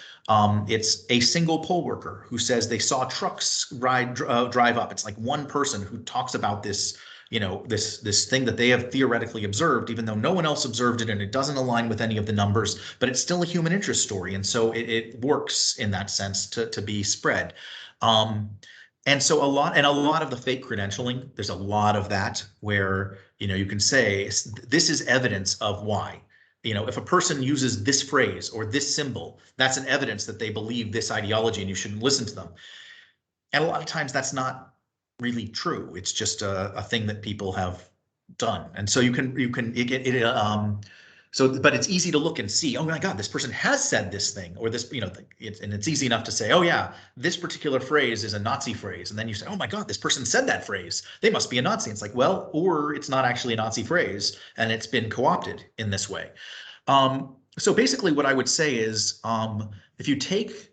it's a single poll worker who says they saw trucks drive up. It's like one person who talks about this, this thing that they have theoretically observed, even though no one else observed it and it doesn't align with any of the numbers, but it's still a human interest story. And so it works in that sense to be spread. And so a lot of the fake credentialing, there's a lot of that where, you can say this is evidence of why. If a person uses this phrase or this symbol, that's an evidence that they believe this ideology and you shouldn't listen to them. And a lot of times that's not really true. It's just a thing that people have done. And so but it's easy to look and see, oh my God, this person has said this thing or this, and it's easy enough to say, oh yeah, this particular phrase is a Nazi phrase. And then you say, oh my God, this person said that phrase. They must be a Nazi. It's like, well, or it's not actually a Nazi phrase and it's been co-opted in this way. So basically what I would say is, if you take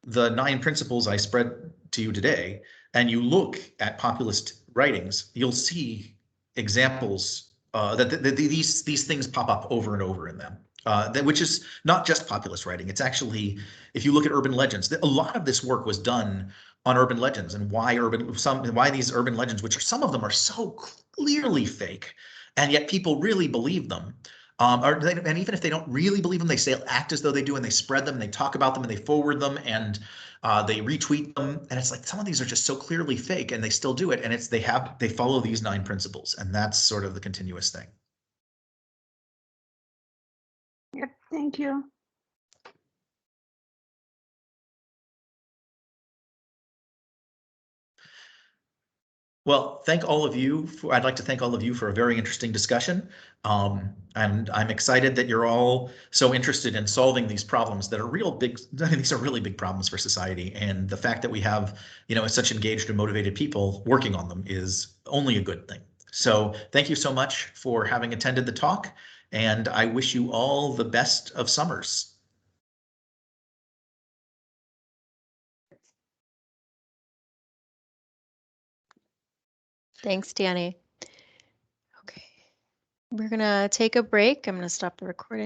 the 9 principles I spread to you today and you look at populist writings, you'll see examples that these things pop up over and over in them, which is not just populist writing. It's actually, if you look at urban legends, a lot of this work was done on urban legends and why these urban legends, which some of them are so clearly fake, and yet people really believe them. And even if they don't really believe them, they act as though they do, and they spread them, and they talk about them, and they forward them, and they retweet them. And it's like some of these are just so clearly fake, and they still do it. And they follow these 9 principles, and that's sort of the continuous thing. Yep, thank you. Well, I'd like to thank all of you for a very interesting discussion. And I'm excited that you're all so interested in solving these problems that are these are really big problems for society. And the fact that we have, such engaged and motivated people working on them is only a good thing. So thank you so much for having attended the talk. And I wish you all the best of summers. Thanks, Danny. Okay, we're gonna take a break. I'm gonna stop the recording.